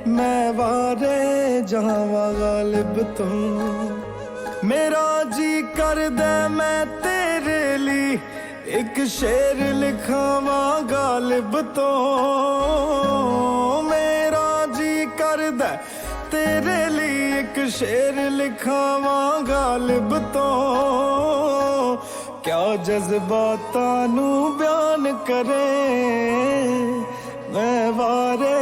ਮੈਂ ਵਾਰੇ ਜਾਵਾਂ ਗਾਲਿਬ ਤੋਂ। ਮੇਰਾ ਜੀ ਕਰਦਾ ਮੈਂ ਤੇਰੇ ਲਈ ਇੱਕ ਸ਼ੇਰ ਲਿਖਾਵਾਂ ਗਾਲਿਬ ਤੋਂ। ਮੇਰਾ ਜੀ ਕਰਦਾ ਤੇਰੇ ਲਈ ਇੱਕ ਸ਼ੇਰ ਲਿਖਾਵਾਂ ਗਾਲਿਬ ਤੋਂ। ਕਿਆ ਜਜ਼ਬਾਤਾਂ ਨੂੰ ਬਿਆਨ ਕਰੇ ਮੈਂ ਵਾਰੇ।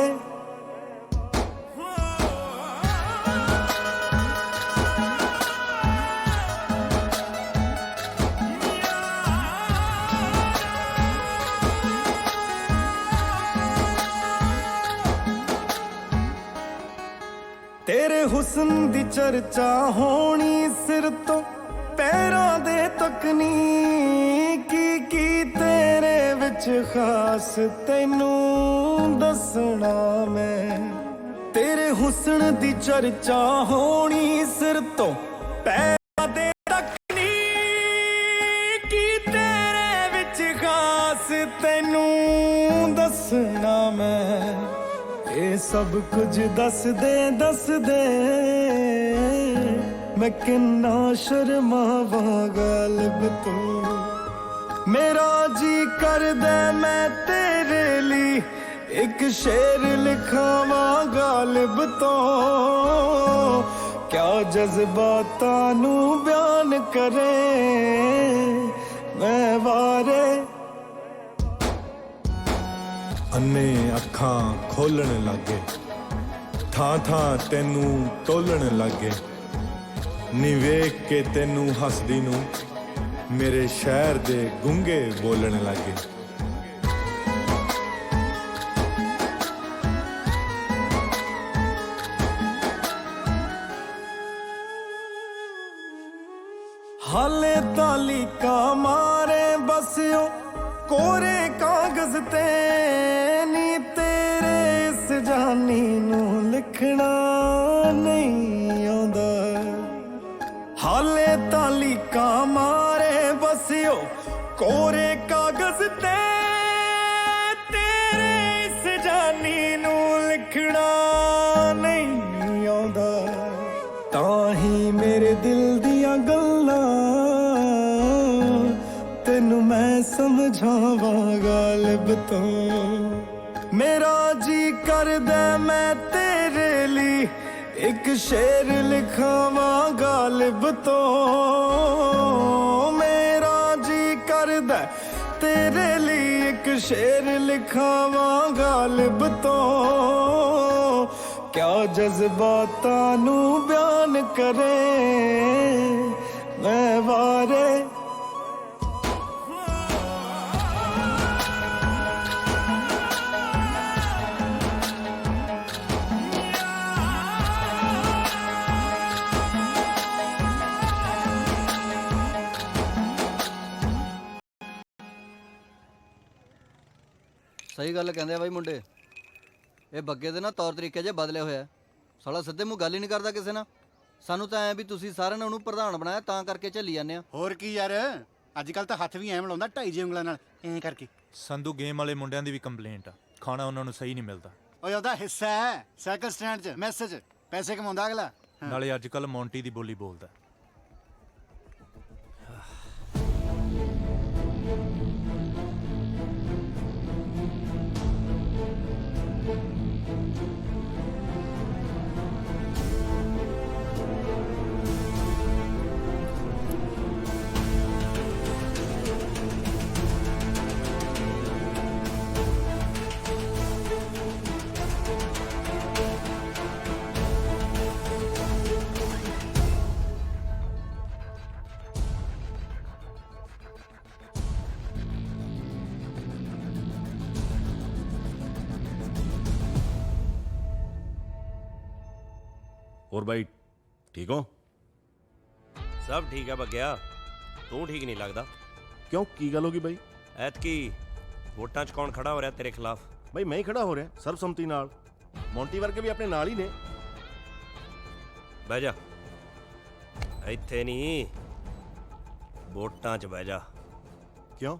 ਤੇਰੇ ਹੁਸਨ ਦੀ ਚਰਚਾ ਹੋਣੀ ਸਿਰ ਤੋਂ ਪੈਰਾਂ ਦੇ ਤੱਕ ਨੀ। ਕੀ ਤੇਰੇ ਵਿੱਚ ਖਾਸ ਤੈਨੂੰ ਦੱਸਣਾ ਮੈਂ। ਤੇਰੇ ਹੁਸਨ ਦੀ ਚਰਚਾ ਹੋਣੀ ਸਿਰ ਤੋਂ ਪੈਰਾਂ ਦੇ ਤੱਕ ਨੀ। ਕੀ ਤੇਰੇ ਵਿੱਚ ਖਾਸ ਤੈਨੂੰ ਦੱਸਣਾ ਮੈਂ। ਇਹ ਸਭ ਕੁਝ ਦੱਸਦੇ ਮੈਂ ਕਿੰਨਾ ਸ਼ਰਮਾਵਾਂ ਗਾਲਿਬ ਤੋਂ। ਮੇਰਾ ਜੀ ਕਰਦਾ ਮੈਂ ਤੇਰੇ ਲਈ ਇੱਕ ਸ਼ੇਰ ਲਿਖਾਵਾਂ ਗਾਲਿਬ ਤੋਂ। ਕਿਆ ਜਜ਼ਬਾਤਾਂ ਨੂੰ ਬਿਆਨ ਕਰੇ ਮੈਂ ਵਾਰੇ। ਅੰਨੇ ਅੱਖਾਂ ਖੋਲਣ ਲੱਗੇ ਥਾਂ ਥਾਂ ਤੈਨੂੰ ਟੋਲਣ ਲੱਗੇ। ਨੀ ਵੇਖ ਕੇ ਤੈਨੂੰ ਹੱਸਦੀ ਨੂੰ ਮੇਰੇ ਸ਼ਹਿਰ ਦੇ ਗੂੰਗੇ ਬੋਲਣ ਲੱਗੇ। ਹਾਲੇ ਤਾਲੀਕਾ ਮਾਰੇ ਬਸਿਓ ਕੋਰੇ ਕਾਗਜ਼ ਤੇ ਨੀ। ਤੇਰੇ ਇਸ ਜਾਨੀ ਨੂੰ ਲਿਖਣਾ ਨਹੀਂ ਆਉਂਦਾ। ਹਾਲੇ ਤਾਲੀਕਾ ਮਾਰੇ ਬਸਿਓ ਕੋਰੇ ਕਾਗਜ਼ ਤੇ ਤੇਰੇ ਇਸ ਜਾਨੀ ਨੂੰ ਲਿਖਣਾ ਨਹੀਂ ਆਉਂਦਾ। ਤਾਂ ਹੀ ਮੇਰੇ ਦਿਲ ਦੀਆਂ ਗੱਲਾਂ ਤੈਨੂੰ ਮੈਂ ਸਮਝਾਵਾਂ ਗਾਲਿਬ ਤੋਂ। ਮੇਰਾ ਜੀ ਕਰਦਾ ਮੈਂ ਤੇਰੇ ਲਈ ਇੱਕ ਸ਼ੇਰ ਲਿਖਾਵਾਂ ਗਾਲਿਬ ਤੋਂ। ਮੇਰਾ ਜੀ ਕਰਦਾ ਤੇਰੇ ਲਈ ਇੱਕ ਸ਼ੇਰ ਲਿਖਾਵਾਂ ਗਾਲਿਬ ਤੋਂ। ਕਿਆ ਜਜ਼ਬਾਤਾਂ ਨੂੰ ਬਿਆਨ ਕਰੇ ਮੈਂ ਵਾਰੇ। ਸਹੀ ਗੱਲ ਕਹਿੰਦੇ ਆ ਬਾਈ ਮੁੰਡੇ। ਇਹ ਬੱਗੇ ਦੇ ਨਾ ਤੌਰ ਤਰੀਕੇ ਜੇ ਬਦਲੇ ਹੋਇਆ। ਸਾਲਾ ਸਿੱਧੇ ਮੂੰਹ ਗੱਲ ਹੀ ਨਹੀਂ ਕਰਦਾ ਕਿਸੇ ਨਾਲ। ਸਾਨੂੰ ਤਾਂ ਐ ਵੀ ਤੁਸੀਂ ਸਾਰਿਆਂ ਨੇ ਉਹਨੂੰ ਪ੍ਰਧਾਨ ਬਣਾਇਆ ਤਾਂ ਕਰਕੇ ਝੱਲੀ ਜਾਂਦੇ ਆ। ਹੋਰ ਕੀ ਯਾਰ, ਅੱਜ ਕੱਲ ਤਾਂ ਹੱਥ ਵੀ ਐਂ ਮਿਲਾਉਂਦਾ 2.5 ਉਂਗਲਾਂ ਨਾਲ ਐਂ ਕਰਕੇ। ਸੰਧੂ ਗੇਮ ਵਾਲੇ ਮੁੰਡਿਆਂ ਦੀ ਵੀ ਕੰਪਲੇਂਟ ਆ, ਖਾਣਾ ਉਹਨਾਂ ਨੂੰ ਸਹੀ ਨਹੀਂ ਮਿਲਦਾ। ਓਏ ਉਹਦਾ ਹਿੱਸਾ ਹੈ ਸਾਈਕਲ ਸਟੈਂਡ 'ਚ ਮੈਸੇਜ ਪੈਸੇ ਕਮਾਉਂਦਾ ਅਗਲਾ। ਨਾਲੇ ਅੱਜ ਕੱਲ ਮੌਂਟੀ ਦੀ ਬੋਲੀ ਬੋਲਦਾ। ਹੋਰ ਬਾਈ ਠੀਕ ਹੋ? ਸਭ ਠੀਕ ਹੈ ਬੱਗਿਆ, ਤੂੰ ਠੀਕ ਨਹੀਂ ਲੱਗਦਾ। ਕਿਉਂ, ਕੀ ਗੱਲ ਹੋ ਗਈ ਬਾਈ? ਐਤਕੀ ਵੋਟਾਂ 'ਚ ਕੌਣ ਖੜਾ ਹੋ ਰਿਹਾ ਤੇਰੇ ਖਿਲਾਫ? ਬਾਈ ਮੈਂ ਹੀ ਖੜਾ ਹੋ ਰਿਹਾ ਸਰਬਸੰਮਤੀ ਨਾਲ। ਮੌਂਟੀ ਵਰਗੇ ਵੀ ਆਪਣੇ ਨਾਲ ਹੀ ਨੇ। ਬਹਿ ਜਾ, ਇੱਥੇ ਨਹੀਂ, ਵੋਟਾਂ 'ਚ ਬਹਿ ਜਾ। ਕਿਉਂ?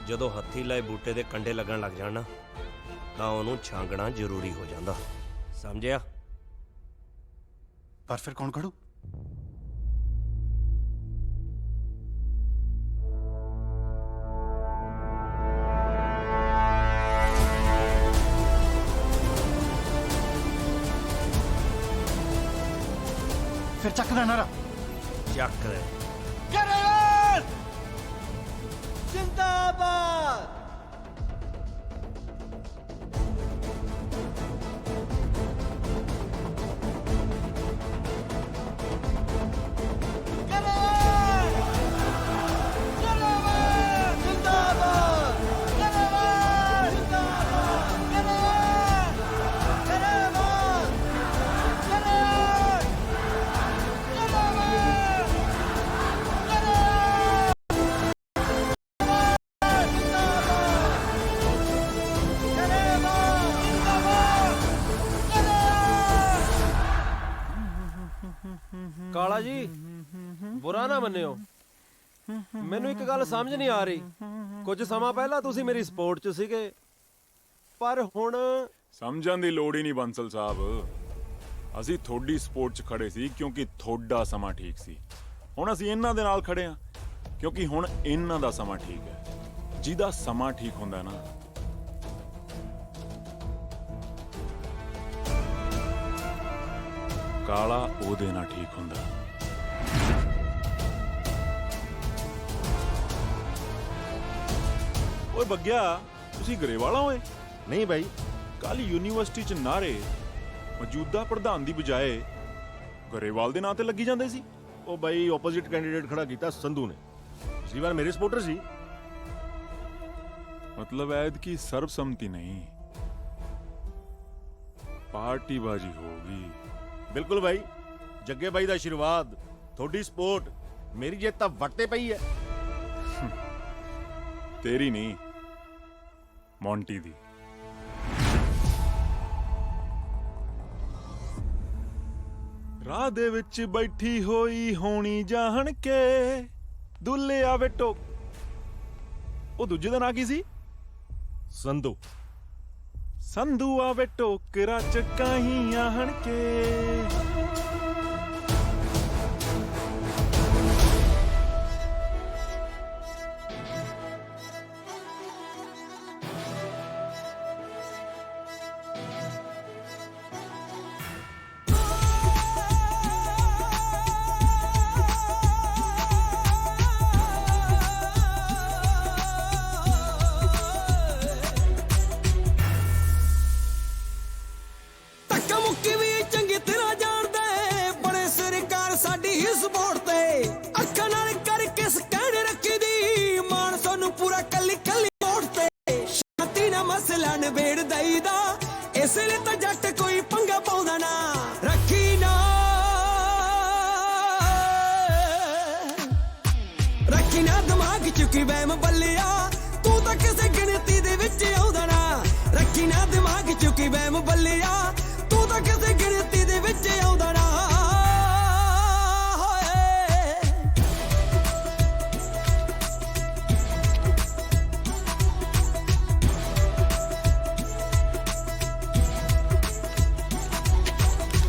ਜਦੋਂ ਹੱਥੀ ਲਾਏ ਬੂਟੇ ਦੇ ਕੰਡੇ ਲੱਗਣ ਲੱਗ ਜਾਣ ਨਾ, ਤਾਂ ਉਹਨੂੰ ਛਾਂਗਣਾ ਜ਼ਰੂਰੀ ਹੋ ਜਾਂਦਾ, ਸਮਝਿਆ? ਪਰ ਫਿਰ ਕੌਣ ਖੜੂ? ਫਿਰ ਚੱਕ ਦਾ ਨਾਰਾ। ਚੱਕ ਦੇ। ਕਰਨ ਜਿੰਦਾਬਾਦ। ਕਾਲਾ ਜੀ, ਬੁਰਾ ਨਾ ਮੰਨਿਓ, ਮੈਨੂੰ ਇੱਕ ਗੱਲ ਸਮਝ ਨਹੀਂ ਆ ਰਹੀ। ਕੁਝ ਸਮਾਂ ਪਹਿਲਾਂ ਤੁਸੀਂ ਮੇਰੀ ਸਪੋਰਟ 'ਚ ਸੀਗੇ, ਪਰ ਹੁਣ ਸਮਝਣ ਦੀ ਲੋੜ ਹੀ ਨਹੀਂ ਬੰਸਲ ਸਾਹਿਬ। ਅਸੀਂ ਤੁਹਾਡੀ ਸਪੋਰਟ 'ਚ ਖੜੇ ਸੀ ਕਿਉਂਕਿ ਤੁਹਾਡਾ ਸਮਾਂ ਠੀਕ ਸੀ। ਹੁਣ ਅਸੀਂ ਇਹਨਾਂ ਦੇ ਨਾਲ ਖੜੇ ਹਾਂ ਕਿਉਂਕਿ ਹੁਣ ਇਹਨਾਂ ਦਾ ਸਮਾਂ ਠੀਕ ਹੈ। ਜਿਹਦਾ ਸਮਾਂ ਠੀਕ ਹੁੰਦਾ ਨਾ, ਕਾਲਾ ਉਹਦੇ ਨਾਲ ਠੀਕ ਹੁੰਦਾ। ਓਏ ਬੱਗਿਆ, ਤੁਸੀਂ ਗਰੇਵਾਲਾ ਹੋਏ? ਨਹੀਂ ਬਾਈ, ਕੱਲ ਯੂਨੀਵਰਸਿਟੀ 'ਚ ਨਾਰੇ ਮੌਜੂਦਾ ਪ੍ਰਧਾਨ ਦੀ ਬਜਾਏ ਗਰੇਵਾਲ ਦੇ ਨਾਂ ਤੇ ਲੱਗੀ ਜਾਂਦੇ ਸੀ। ਉਹ ਬਾਈ ਆਪੋਜ਼ਿਟ ਕੈਂਡੀਡੇਟ ਖੜਾ ਕੀਤਾ ਸੰਧੂ ਨੇ। ਪਿਛਲੀ ਵਾਰ ਮੇਰੇ ਸਪੋਰਟਰ ਸੀ। ਮਤਲਬ ਐਤਕੀ ਸਰਬਸੰਮਤੀ ਨਹੀਂ, ਪਾਰਟੀਬਾਜ਼ੀ ਹੋਗੀ। ਬਿਲਕੁਲ ਬਾਈ, ਜੱਗੇ ਬਾਈ ਦਾ ਆਸ਼ੀਰਵਾਦ, ਤੁਹਾਡੀ ਸਪੋਰਟ, ਮੇਰੀ ਜਿੱਤ ਤਾਂ ਵੱਟੇ ਪਈ ਹੈ। ਤੇਰੀ ਨਹੀਂ, ਮੌਂਟੀ ਦੀ। ਰਾਹ ਦੇ ਵਿੱਚ ਬੈਠੀ ਹੋਈ ਹੋਣੀ ਜਾਣ ਕੇ ਦੁੱਲੇ ਆਵੇ ਟੋਕ। ਉਹ ਦੂਜੇ ਦਾ ਨਾਂ ਕੀ ਸੀ? ਸੰਧੂ। ਸੰਧੂ ਆਵੇ ਟੋਕਰਾ ਚਕਾਈ ਆਹਣ ਕੇ।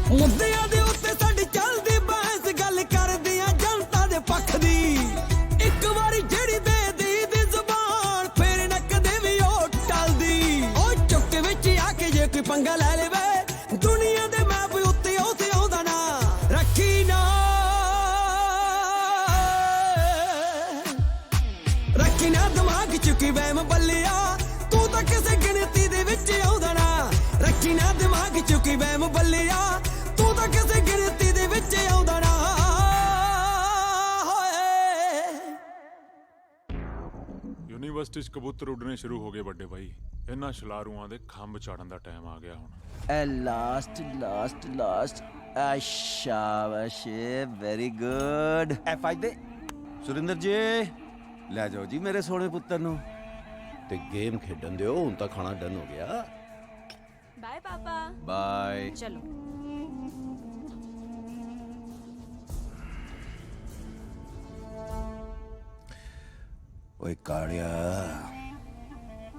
ਮੁੱਦਿਆਂ ਦੇ ਉੱਤੇ ਸਾਡੀ ਚੱਲਦੀ ਬਹਿਸ, ਗੱਲ ਕਰਦੇ ਆ ਜਨਤਾ ਦੇ ਪੱਖ ਦੀ। ਇੱਕ ਵਾਰੀ ਜਿਹੜੀ ਦੇ ਦੀ ਜ਼ੁਬਾਨ, ਫੇਰ ਨਾ ਕਦੇ ਵੀ ਉਹ ਟਲਦੀ। ਉਹ ਚੁੱਕ ਵਿੱਚ ਆ ਕੇ ਜੇ ਕੋਈ ਪੰਗਾ ਲੈ ਲਵੇ, ਦੁਨੀਆ ਦੇ ਮੈਪ ਉੱਤੇ ਉਥੇ ਆਉਂਦਾ ਨਾ। ਰੱਖੀ ਨਾ, ਰੱਖੀ ਨਾ ਦਿਮਾਗ ਚ ਕੀ ਵਹਿਮ ਬੱਲਿਆ, ਤੂੰ ਤਾਂ ਕਿਸੇ ਗਿਣਤੀ ਦੇ ਵਿੱਚ ਆਉਂਦਾ ਨਾ। ਰੱਖੀ ਨਾ ਦਿਮਾਗ ਚ ਕੀ ਵਹਿਮ ਬੱਲਿਆ, ਤੂੰ ਤਾਂ ਕਿਸੇ ਗਿਣਤੀ ਦੇ ਵਿੱਚ ਆਉਂਦਾ ਨਾ। ਯੂਨੀਵਰਸਿਟੀ 'ਚ ਕਬੂਤਰ ਉੱਡਣੇ ਸ਼ੁਰੂ ਹੋ ਗਏ ਵੱਡੇ ਭਾਈ। ਇਹਨਾਂ ਛਲਾਰੂਆਂ ਦੇ ਖੰਭ ਚਾੜਨ ਦਾ ਟਾਈਮ ਆ ਗਿਆ ਹੁਣ। ਐ ਲਾਸਟ शाबाश वेरी गुड F5 ਦੇ ਸੁਰਿੰਦਰ ਜੀ ਲੈ ਜਾਓ ਜੀ ਮੇਰੇ ਸੋਹਣੇ ਪੁੱਤਰ ਨੂੰ ਤੇ ਗੇਮ ਖੇਡਣ ਦਿਓ ਹੁਣ ਤਾਂ ਖਾਣਾ ਡਨ ਹੋ ਗਿਆ ਬਾਏ ਪਾਪਾ ਬਾਏ ਚਲੋ ਓਏ ਕਾਲਿਆ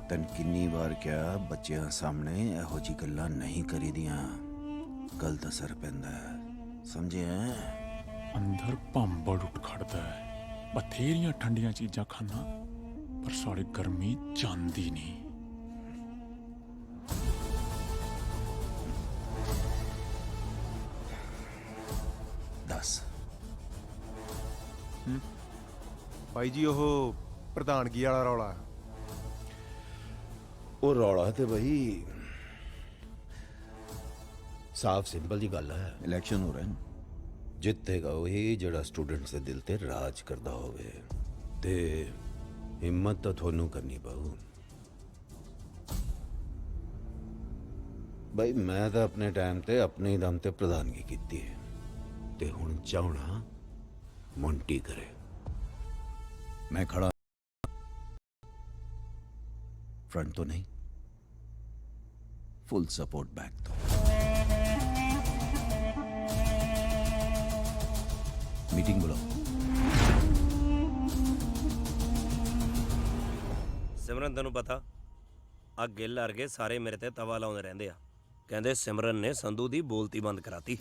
ਤਨ ਕਿੰਨੀ ਵਾਰ ਕਿਹਾ ਬੱਚਿਆਂ ਸਾਹਮਣੇ ਇਹੋ ਜੀ ਗੱਲਾਂ ਨਹੀਂ ਕਰੀਦੀਆਂ ਗਲਤ ਅਸਰ ਪੈਂਦਾ ਸਮਝਿਆ ਅੰਦਰ ਭੰਬੜ ਉੱਠ ਖੜਦਾ ਹੈ ਬਥੇਰੀਆਂ ਠੰਡੀਆਂ ਚੀਜ਼ਾਂ ਖਾਣਾ ਪਰ ਸਾਡੀ ਗਰਮੀ ਜਾਂਦੀ ਨਹੀਂ ਦੱਸ ਭਾਈ ਜੀ ਉਹ ਪ੍ਰਧਾਨਗੀ ਵਾਲਾ ਰੌਲਾ ਉਹ ਰੌਲਾ ਤੇ ਬਈ ਸਾਫ ਸਿੰਪਲ ਜੀ ਗੱਲ ਹੈ ਇਲੈਕਸ਼ਨ ਹੋ ਰਹੇ ਨੇ ਜਿੱਤੇਗਾ ਉਹੀ ਜਿਹੜਾ ਸਟੂਡੈਂਟਸ ਦੇ ਦਿਲ ਤੇ ਰਾਜ ਕਰਦਾ ਹੋਵੇ ਤੇ ਹਿੰਮਤ ਤਾਂ ਤੁਹਾਨੂੰ ਕਰਨੀ ਪਊ ਬਈ ਮੈਂ ਤਾਂ ਆਪਣੇ ਟਾਈਮ ਤੇ ਆਪਣੇ ਦਮ ਤੇ ਪ੍ਰਧਾਨਗੀ ਕੀਤੀ ਹੈ ਤੇ ਹੁਣ ਚਾਹਣਾ ਮੌਂਟੀ ਕਰੇ ਮੈਂ ਖੜਾ फ्रंट तो नहीं फुल सपोर्ट बैक तो मीटिंग बुलाओ ਸਿਮਰਨ ਤੈਨੂੰ ਪਤਾ ਆ ਗਿੱਲ ਅਰਗੇ ਸਾਰੇ ਮੇਰੇ ਤੇ ਤਵਾ ਲਾਉਂਦੇ ਰਹਿੰਦੇ ਆ ਕਹਿੰਦੇ ਸਿਮਰਨ ਨੇ ਸੰਧੂ ਦੀ ਬੋਲਤੀ ਬੰਦ ਕਰਾਤੀ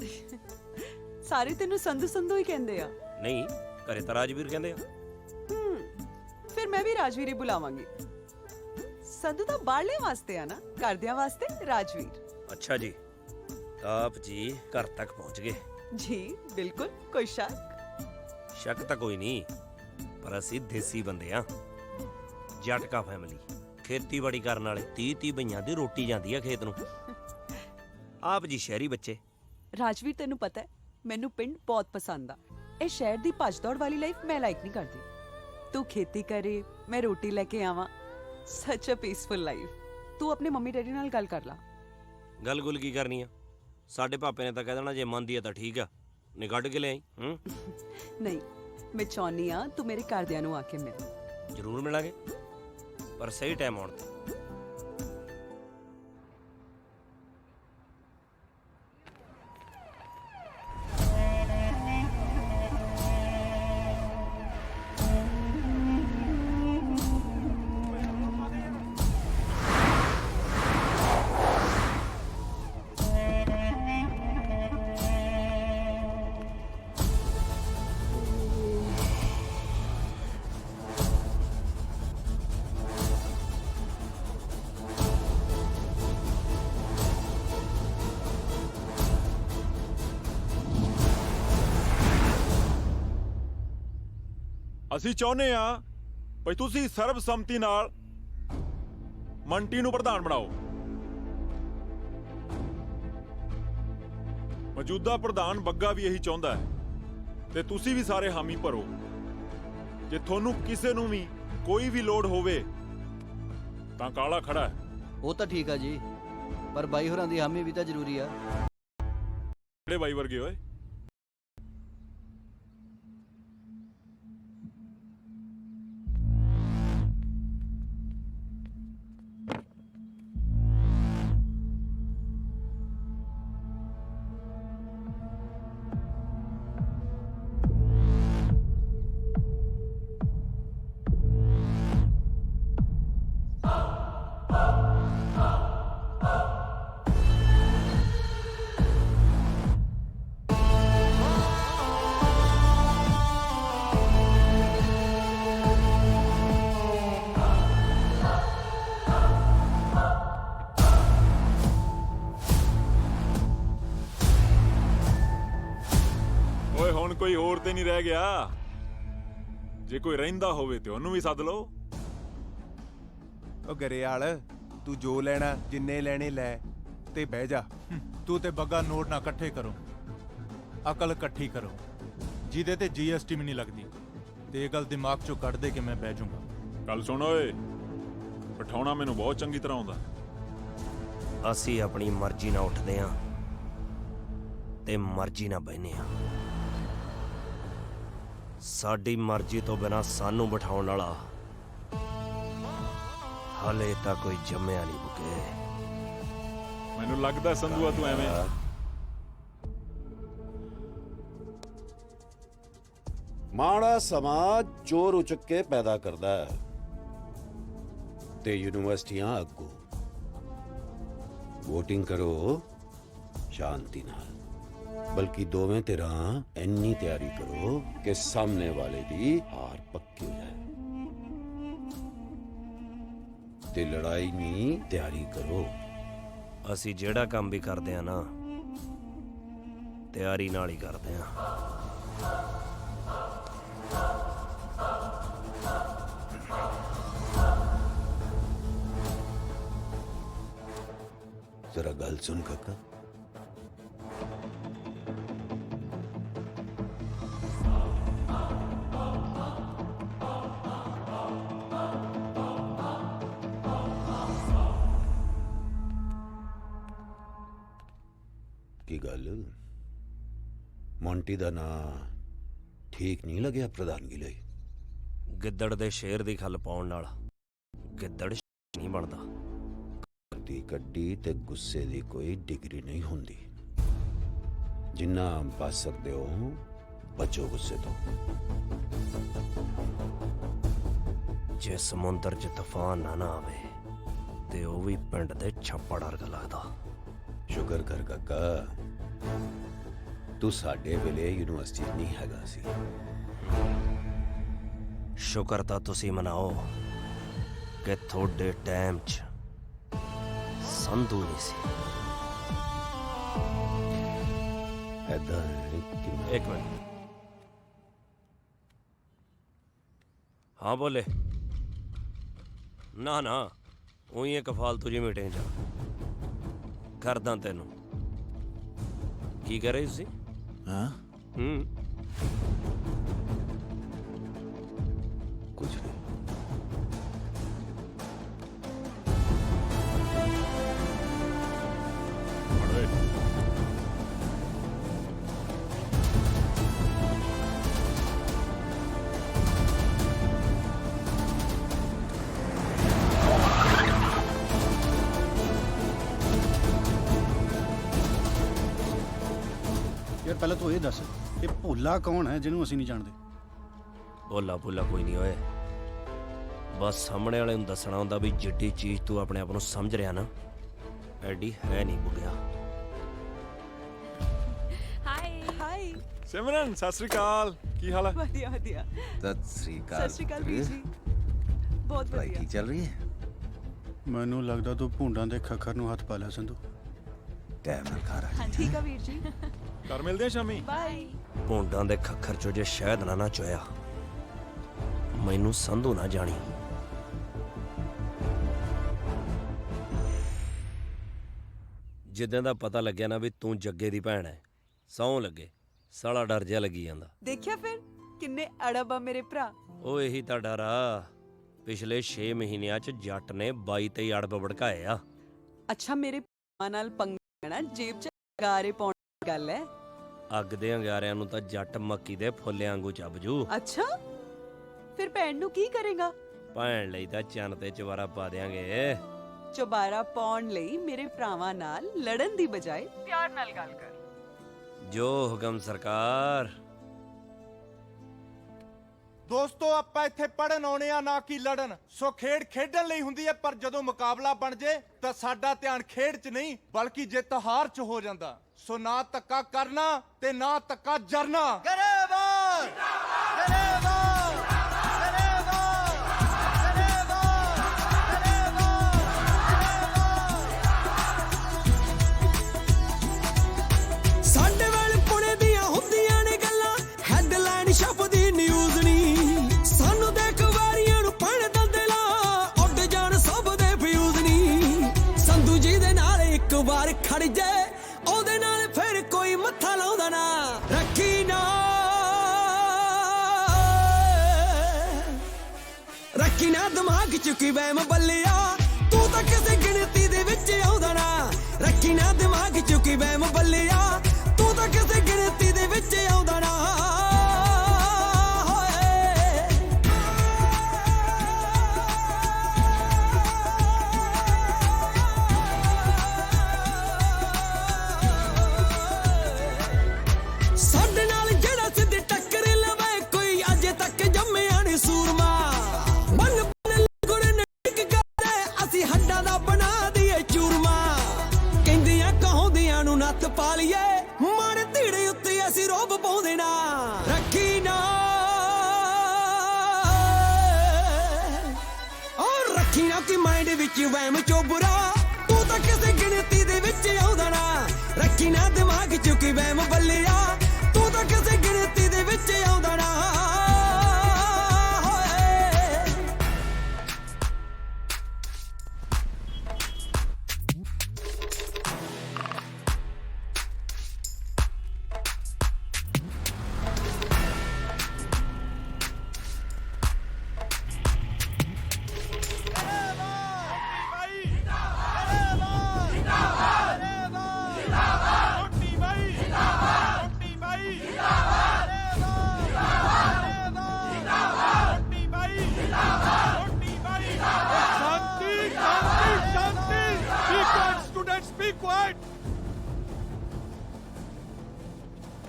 ਸਾਰੇ ਤੈਨੂੰ ਸੰਧੂ ਸੰਧੂ ਹੀ ਕਹਿੰਦੇ ਆ ਨਹੀਂ ਘਰੇ ਤਾਂ ਰਾਜਵੀਰ ਕਹਿੰਦੇ ਆ ਫਿਰ ਮੈਂ ਵੀ ਰਾਜਵੀਰ ਹੀ ਬੁਲਾਵਾਂਗੀ ਸੰਧੂ ਤਾਂ ਬਾਹਰਲੇ ਵਾਸਤੇ ਆ ਨਾ ਘਰਦਿਆਂ ਵਾਸਤੇ ਰਾਜਵੀਰ ਅੱਛਾ ਜੀ ਆਪ ਜੀ ਘਰ ਤੱਕ ਪਹੁੰਚ ਗਏ ਜੀ ਬਿਲਕੁਲ ਕੋਈ ਸ਼ੱਕ ਸ਼ੱਕ ਤਾਂ ਕੋਈ ਨਹੀਂ ਪਰ ਅਸੀਂ ਦੇਸੀ ਬੰਦੇ ਆ ਜਟਕਾ ਫੈਮਿਲੀ ਖੇਤੀਬਾੜੀ ਕਰਨ ਵਾਲੇ 30 ਬਈਆਂ ਦੀ ਰੋਟੀ ਜਾਂਦੀ ਆ ਖੇਤ ਨੂੰ ਆਪ ਜੀ ਸ਼ਹਿਰੀ ਬੱਚੇ ਰਾਜਵੀਰ ਤੈਨੂੰ ਪਤਾ ਹੈ ਮੈਨੂੰ ਪਿੰਡ ਬਹੁਤ ਪਸੰਦ ਆ ਇਹ ਸ਼ਹਿਰ ਦੀ ਭੱਜ ਦੌੜ ਵਾਲੀ ਲਾਈਫ ਮੈਂ ਲਾਈਕ ਨਹੀਂ ਕਰਦੀ ਤੂੰ ਖੇਤੀ ਕਰੇ ਮੈਂ ਰੋਟੀ ਲੈ ਕੇ ਆਵਾਂ ਸੱਚ ਅ ਪੀਸਫੁਲ ਲਾਈਫ ਤੂੰ ਆਪਣੇ ਮੰਮੀ ਡੈਡੀ ਨਾਲ ਗੱਲ ਕਰ ਲਾ ਗੱਲ ਗੁੱਲ ਕੀ ਕਰਨੀ ਆ ਸਾਡੇ ਪਾਪੇ ਨੇ ਤਾਂ ਕਹਿ ਦੇਣਾ ਜੇ ਮੰਨਦੀ ਆ ਤਾਂ ਠੀਕ ਆ ਨਹੀਂ ਕੱਢ ਕੇ ਲਿਆਈ ਨਹੀਂ ਮੈਂ ਚਾਹੁੰਦੀ ਆ ਤੂੰ ਮੇਰੇ ਘਰਦਿਆਂ ਨੂੰ ਆ ਕੇ ਮਿਲ ਜ਼ਰੂਰ ਮਿਲਾਂਗੇ ਪਰ ਸਹੀ ਟਾਈਮ ਆਉਣ ਤੇ ਅਸੀਂ ਚਾਹੁੰਦੇ ਆ ਭਈ ਤੁਸੀਂ ਸਰਬਸੰਮਤੀ ਨਾਲ ਮੰਟੀ ਨੂੰ ਪ੍ਰਧਾਨ ਬਣਾਓ ਮੌਜੂਦਾ ਪ੍ਰਧਾਨ ਬੱਗਾ ਵੀ ਇਹੀ ਚਾਹੁੰਦਾ ਹੈ ਤੇ ਤੁਸੀਂ ਵੀ ਸਾਰੇ ਹਾਮੀ ਭਰੋ ਜੇ ਤੁਹਾਨੂੰ ਕਿਸੇ ਨੂੰ ਵੀ ਕੋਈ ਵੀ ਲੋੜ ਹੋਵੇ ਤਾਂ ਕਾਲਾ ਖੜਾ ਹੈ ਉਹ ਤਾਂ ਠੀਕ ਆ ਜੀ ਪਰ ਬਾਈ ਹੋਰਾਂ ਦੀ ਹਾਮੀ ਵੀ ਤਾਂ ਜ਼ਰੂਰੀ ਆ ਕਿਹੜੇ ਬਾਈ ਵਰਗੇ ਓਏ ਕੋਈ ਹੋਰ ਤੇ ਨਹੀਂ ਰਹਿ ਗਿਆ ਜੇ ਕੋਈ ਰਹਿੰਦਾ ਹੋਵੇ ਤੇ ਉਹਨੂੰ ਵੀ ਸੱਦ ਲਓ ਉਹ ਗਰੇਵਾਲ ਤੂੰ ਜੋ ਲੈਣਾ ਜਿੰਨੇ ਲੈਣੇ ਲੈ ਤੇ ਬਹਿ ਜਾ ਤੂੰ ਤੇ ਬੱਗਾ ਨੋਟ ਨਾ ਇਕੱਠੇ ਕਰੋ ਅਕਲ ਇਕੱਠੀ ਕਰੋ ਜਿਹਦੇ ਤੇ GST ਵੀ ਨਹੀਂ ਲੱਗਦੀ ਤੇ ਇਹ ਗੱਲ ਦਿਮਾਗ ਚੋਂ ਕੱਢ ਦੇ ਕਿ ਮੈਂ ਬਹਿ ਜਾਊਂਗਾ ਗੱਲ ਸੁਣ ਓਏ ਪਠਾਉਣਾ ਮੈਨੂੰ ਬਹੁਤ ਚੰਗੀ ਤਰ੍ਹਾਂ ਆਉਂਦਾ ਅਸੀਂ ਆਪਣੀ ਮਰਜ਼ੀ ਨਾਲ ਉੱਠਦੇ ਆਂ ਤੇ ਮਰਜ਼ੀ ਨਾਲ ਬਹਿਨੇ ਆ। ਸਾਡੀ ਮਰਜ਼ੀ ਤੋਂ ਬਿਨਾਂ ਸਾਨੂੰ ਬਿਠਾਉਣ ਵਾਲਾ ਹਾਲੇ ਤਾਂ ਕੋਈ ਜੰਮਿਆ ਨਹੀਂ ਬੁਕੇ। ਮੈਨੂੰ ਲੱਗਦਾ ਸੰਧੂਆ ਤੂੰ ਐਵੇਂ ਮਾੜਾ ਸਮਾਂ ਚੋਰ ਉਚਕ ਕੇ ਪੈਦਾ ਕਰਦਾ ਹੈ ਤੇ ਯੂਨੀਵਰਸਿਟੀਆਂ ਅੱਗੋਂ। ਵੋਟਿੰਗ ਕਰੋ ਸ਼ਾਂਤੀ ਨਾਲ, ਬਲਕਿ ਦੋਵੇਂ ਧਿਰਾਂ ਇੰਨੀ ਤਿਆਰੀ ਕਰੋ ਕਿ ਸਾਹਮਣੇ ਵਾਲੇ ਦੀ ਹਾਰ ਪੱਕੀ ਹੋ ਜਾਏ। ਤੇ ਲੜਾਈ ਨਹੀਂ ਤਿਆਰੀ ਕਰੋ। ਅਸੀਂ ਜਿਹੜਾ ਕੰਮ ਵੀ ਕਰਦੇ ਆ ਨਾ ਤਿਆਰੀ ਨਾਲ ਹੀ ਕਰਦੇ ਆ। जरा गल सुन काका। की गल मोंटी दा ना ठीक नहीं लग्या प्रधानगी लई? ਗਿੱਦੜ ਦੇ ਸ਼ੇਰ ਦੀ ਖੱਲ ਪਾਉਣ ਨਾਲ ਗਿੱਦੜ ਨਹੀਂ ਬਣਦਾ। ਦੀ ਕੱਢੀ ਤੇ ਗੁੱਸੇ ਦੀ ਕੋਈ ਡਿਗਰੀ ਨਹੀਂ ਹੁੰਦੀ। ਜਿੰਨਾ ਬਚ ਸਕਦੇ ਹੋ ਬਚੋ ਗੁੱਸੇ ਤੋਂ। ਜੇ ਸਮੁੰਦਰ 'ਚ ਤੂਫਾਨ ਨਾ ਆਵੇ ਤੇ ਉਹ ਵੀ ਪਿੰਡ ਦੇ ਛੱਪੜ ਵਰਗਾ ਲੱਗਦਾ। ਸ਼ੁਕਰ ਕਰ ਕਾਕਾ ਤੂੰ ਸਾਡੇ ਵੇਲੇ ਯੂਨੀਵਰਸਿਟੀ ਨਹੀਂ ਹੈਗਾ ਸੀ। ਸ਼ੁਕਰ ਤਾਂ ਤੁਸੀਂ ਮਨਾਓ ਕਿ ਤੁਹਾਡੇ ਟਾਈਮ 'ਚ ਸੰਧੂ ਨਹੀਂ ਸੀ। ਐਦਾਂ ਕਿ ਇੱਕ ਮਿੰਟ। ਹਾਂ ਬੋਲੇ। ਨਾ ਨਾ ਉਹੀ ਇੱਕ ਫਾਲਤੂ ਜੀ ਮੀਟਿੰਗ 'ਚ ਕਰਦਾ ਤੈਨੂੰ। ਕੀ ਕਰ ਰਹੇ ਤੁਸੀਂ? ਹਾਂ ਕੁਝ ਨਹੀਂ। ਯਾਰ ਪਹਿਲਾਂ ਤੂੰ ਇਹ ਦੱਸ ਇਹ ਭੋਲਾ ਕੌਣ ਹੈ ਜਿਹਨੂੰ ਅਸੀਂ ਨਹੀਂ ਜਾਣਦੇ? ਭੋਲਾ ਭੋਲਾ ਕੋਈ ਨਹੀਂ ਓਏ। ਬਸ ਸਾਹਮਣੇ ਵਾਲੇ ਨੂੰ ਦੱਸਣਾ ਹੁੰਦਾ ਵੀ ਜਿੱਡੀ ਚੀਜ਼ ਤੂੰ ਆਪਣੇ ਆਪ ਨੂੰ ਸਮਝ ਰਿਹਾ ਨਾ ਐਡੀ ਹੈ ਨਹੀਂ ਬੁੱਗਿਆ। ਹਾਈ ਸਿਮਰਨ ਸਤਿ ਸ੍ਰੀ ਅਕਾਲ। ਕੀ ਹਾਲ ਹੈ? ਵਧੀਆ ਵਧੀਆ। सत श्री ਸਤਿ ਸ਼੍ਰੀ ਅਕਾਲ ਵੀਰ ਜੀ। ਬਹੁਤ पढ़ाई ਵਧੀਆ। ठीक चल रही है? ਮੈਨੂੰ ਲੱਗਦਾ ਤੂੰ ਭੁੰਡਾਂ ਦੇ ਖੱਖਰ ਨੂੰ ਹੱਥ ਪਾ ਲਿਆ ਸੰਧੂ। टाइम ना खा रहा। ਠੀਕ ਆ ਵੀਰ ਜੀ। ਘਰ ਮਿਲਦੇ ਆ ਸ਼ਾਮੀ। ਬਾਏ। ਭੁੰਡਾਂ ਦੇ ਖੱਖਰ ਚੋਂ ਜੇ ਸ਼ਹਿਦ ਨਾ ਚੋਇਆ ਮੈਨੂੰ ਸੰਧੂ ਨਾ ਜਾਣੀ। ਜਿੱਦਾਂ ਦਾ ਪਤਾ ਲੱਗਿਆ ਨਾ ਵੀ ਤੂੰ ਜੱਗੇ ਦੀ ਭੈਣ ਹੈ ਸਹੁੰ ਲੱਗੇ ਸਾਲਾ ਡਰ ਜਿਹਾ ਲੱਗੀ ਜਾਂਦਾ। ਦੇਖਿਆ ਫਿਰ ਕਿੰਨੇ ਅੜਬ ਆ ਮੇਰੇ ਭਰਾ। ਉਹ ਇਹੀ ਤਾਂ ਡਰ ਆ। ਪਿਛਲੇ 6 ਮਹੀਨਿਆਂ 'ਚ ਜੱਟ ਨੇ 22-23 ਅੜਬ ਭੜਕਾਏ ਆ। ਅੱਛਾ ਮੇਰੇ ਭਰਾ ਨਾਲ ਪੰਗਾ ਜੇਬ 'ਚ ਗਾਰੇ ਪਾਉਣ ਦੀ ਗੱਲ ਹੈ। ਅੱਗ ਦੇ ਅੰਗਾਰਿਆਂ ਨੂੰ ਤਾਂ ਜੱਟ ਮੱਕੀ ਦੇ ਫੁੱਲਿਆਂ ਵਾਂਗੂ ਚੱਬ ਜੂ। ਅੱਛਾ ਫਿਰ ਭੈਣ ਨੂੰ ਕੀ ਕਰੇਗਾ? ਭੈਣ ਲਈ ਤਾਂ ਚੰਨ ਤੇ ਚਵਾਰਾ ਪਾ ਦਿਆਂਗੇ। ਚੁਬਾਰਾ ਪਾਉਣ ਲਈ ਮੇਰੇ ਭਰਾਵਾਂ ਨਾਲ ਲੜਨ ਦੀ ਬਜਾਏ ਪਿਆਰ ਨਾਲ ਗੱਲ ਕਰ। ਜੋ ਹੁਕਮ ਸਰਕਾਰ। ਦੋਸਤੋ ਆਪਾਂ ਇੱਥੇ ਪੜਨ ਆਉਣੇ ਆ ਨਾ ਕਿ ਲੜਨ। ਸੋ ਖੇਡ ਖੇਡਣ ਲਈ ਹੁੰਦੀ ਹੈ ਪਰ ਜਦੋਂ ਮੁਕਾਬਲਾ ਬਣ ਜੇ ਤਾਂ ਸਾਡਾ ਧਿਆਨ ਖੇਡ 'ਚ ਨਹੀਂ ਬਲਕਿ ਜਿੱਤ ਹਾਰ 'ਚ ਹੋ ਜਾਂਦਾ। ਸੋ ਨਾ ਧੱਕਾ ਕਰਨਾ ਤੇ ਨਾ ਧੱਕਾ ਜਰਨਾ। ਗਰੇਵਾਲ ਗਰੇਵਾਲ ਗਰੇਵਾਲ ਸਾਡੇ ਵੇਲੇ ਪੁਣੇ ਦੀਆਂ ਹੁੰਦੀਆਂ ਨੇ ਗੱਲਾਂ ਹੈਡਲਾਈਨ ਛਪਦੀ ਨਿਊਜ਼ ਨਹੀਂ। ਸਾਨੂੰ ਦੇਖ ਵਾਰੀਆਂ ਨੂੰ ਪੜ ਦਿੰਦੇ ਲਾ ਉੱਡ ਜਾਣ ਸਭ ਦੇ ਫਿਊਜ਼ ਨਹੀਂ। ਸੰਧੂ ਜੀ ਦੇ ਨਾਲ ਇੱਕ ਵਾਰ ਖੜ ਜੇ ਉਹਦੇ ਨਾਲ ਫਿਰ ਕੋਈ ਮੱਥਾ ਲਾਉਂਦਾ ਨਾ। ਰੱਖੀ ਨਾ ਰੱਖੀ ਨਾ ਦਿਮਾਗ ਚ ਕੀ ਵਹਿਮ ਬੱਲਿਆ ਤੂੰ ਤਾਂ ਕਿਸੇ ਗਿਣਤੀ ਦੇ ਵਿੱਚ ਆਉਂਦਾ ਨਾ। ਰੱਖੀ ਨਾ ਦਿਮਾਗ ਚ ਕੀ ਵਹਿਮ ਬੱਲਿਆ ਤੂੰ ਤਾਂ ਕਿਸੇ ਗਿਣਤੀ ਦੇ ਵਿੱਚ ਆਉਂਦਾ ਨਾ ਸਾਡੇ ਨਾਲ ਜਿਹੜਾ ਸਿੱਧੀ ਟੱਕਰ ਲਵੇ ਕੋਈ ਅਜੇ ਤੱਕ ਜੰਮਿਆ ਨੀ ਸੂਰਮਾ ਮਨ ਗੁੜ ਨਿਕ ਕਰੇ ਅਸੀਂ ਹੱਡਾਂ ਦਾ ਬਣਾ ਦਈਏ ਚੂਰਮਾ ਕਹਿੰਦੀਆਂ ਕਹਾਉਂਦੀਆਂ ਨੂੰ ਨੱਥ ਪਾ ਲਈਏ ਮਾਰੇ ਧੀੜੇ ਉੱਤੇ ਅਸੀਂ ਰੋਬ ਪਾਉਂਦੇ ਨਾ ਰੱਖੀ ਨਾ ਔਰ ਰੱਖੀ ਨਾ ਕਿ ਮਾਈਂਡ ਵਿੱਚ ਵਹਿਮ ਚੋਬਰਾ ਤੂੰ ਤਾਂ ਕਿਸੇ ਗਿਣਤੀ ਦੇ ਵਿੱਚ ਆਉਂਦਾ ਨਾ ਰੱਖੀ ਨਾ ਦਿਮਾਗ ਚ ਕਿ ਵਹਿਮ ਬੱਲਿਆ ਤੂੰ ਤਾਂ ਕਿਸੇ ਗਿਣਤੀ ਦੇ ਵਿੱਚ ਆਉਂਦਾ ਨਾ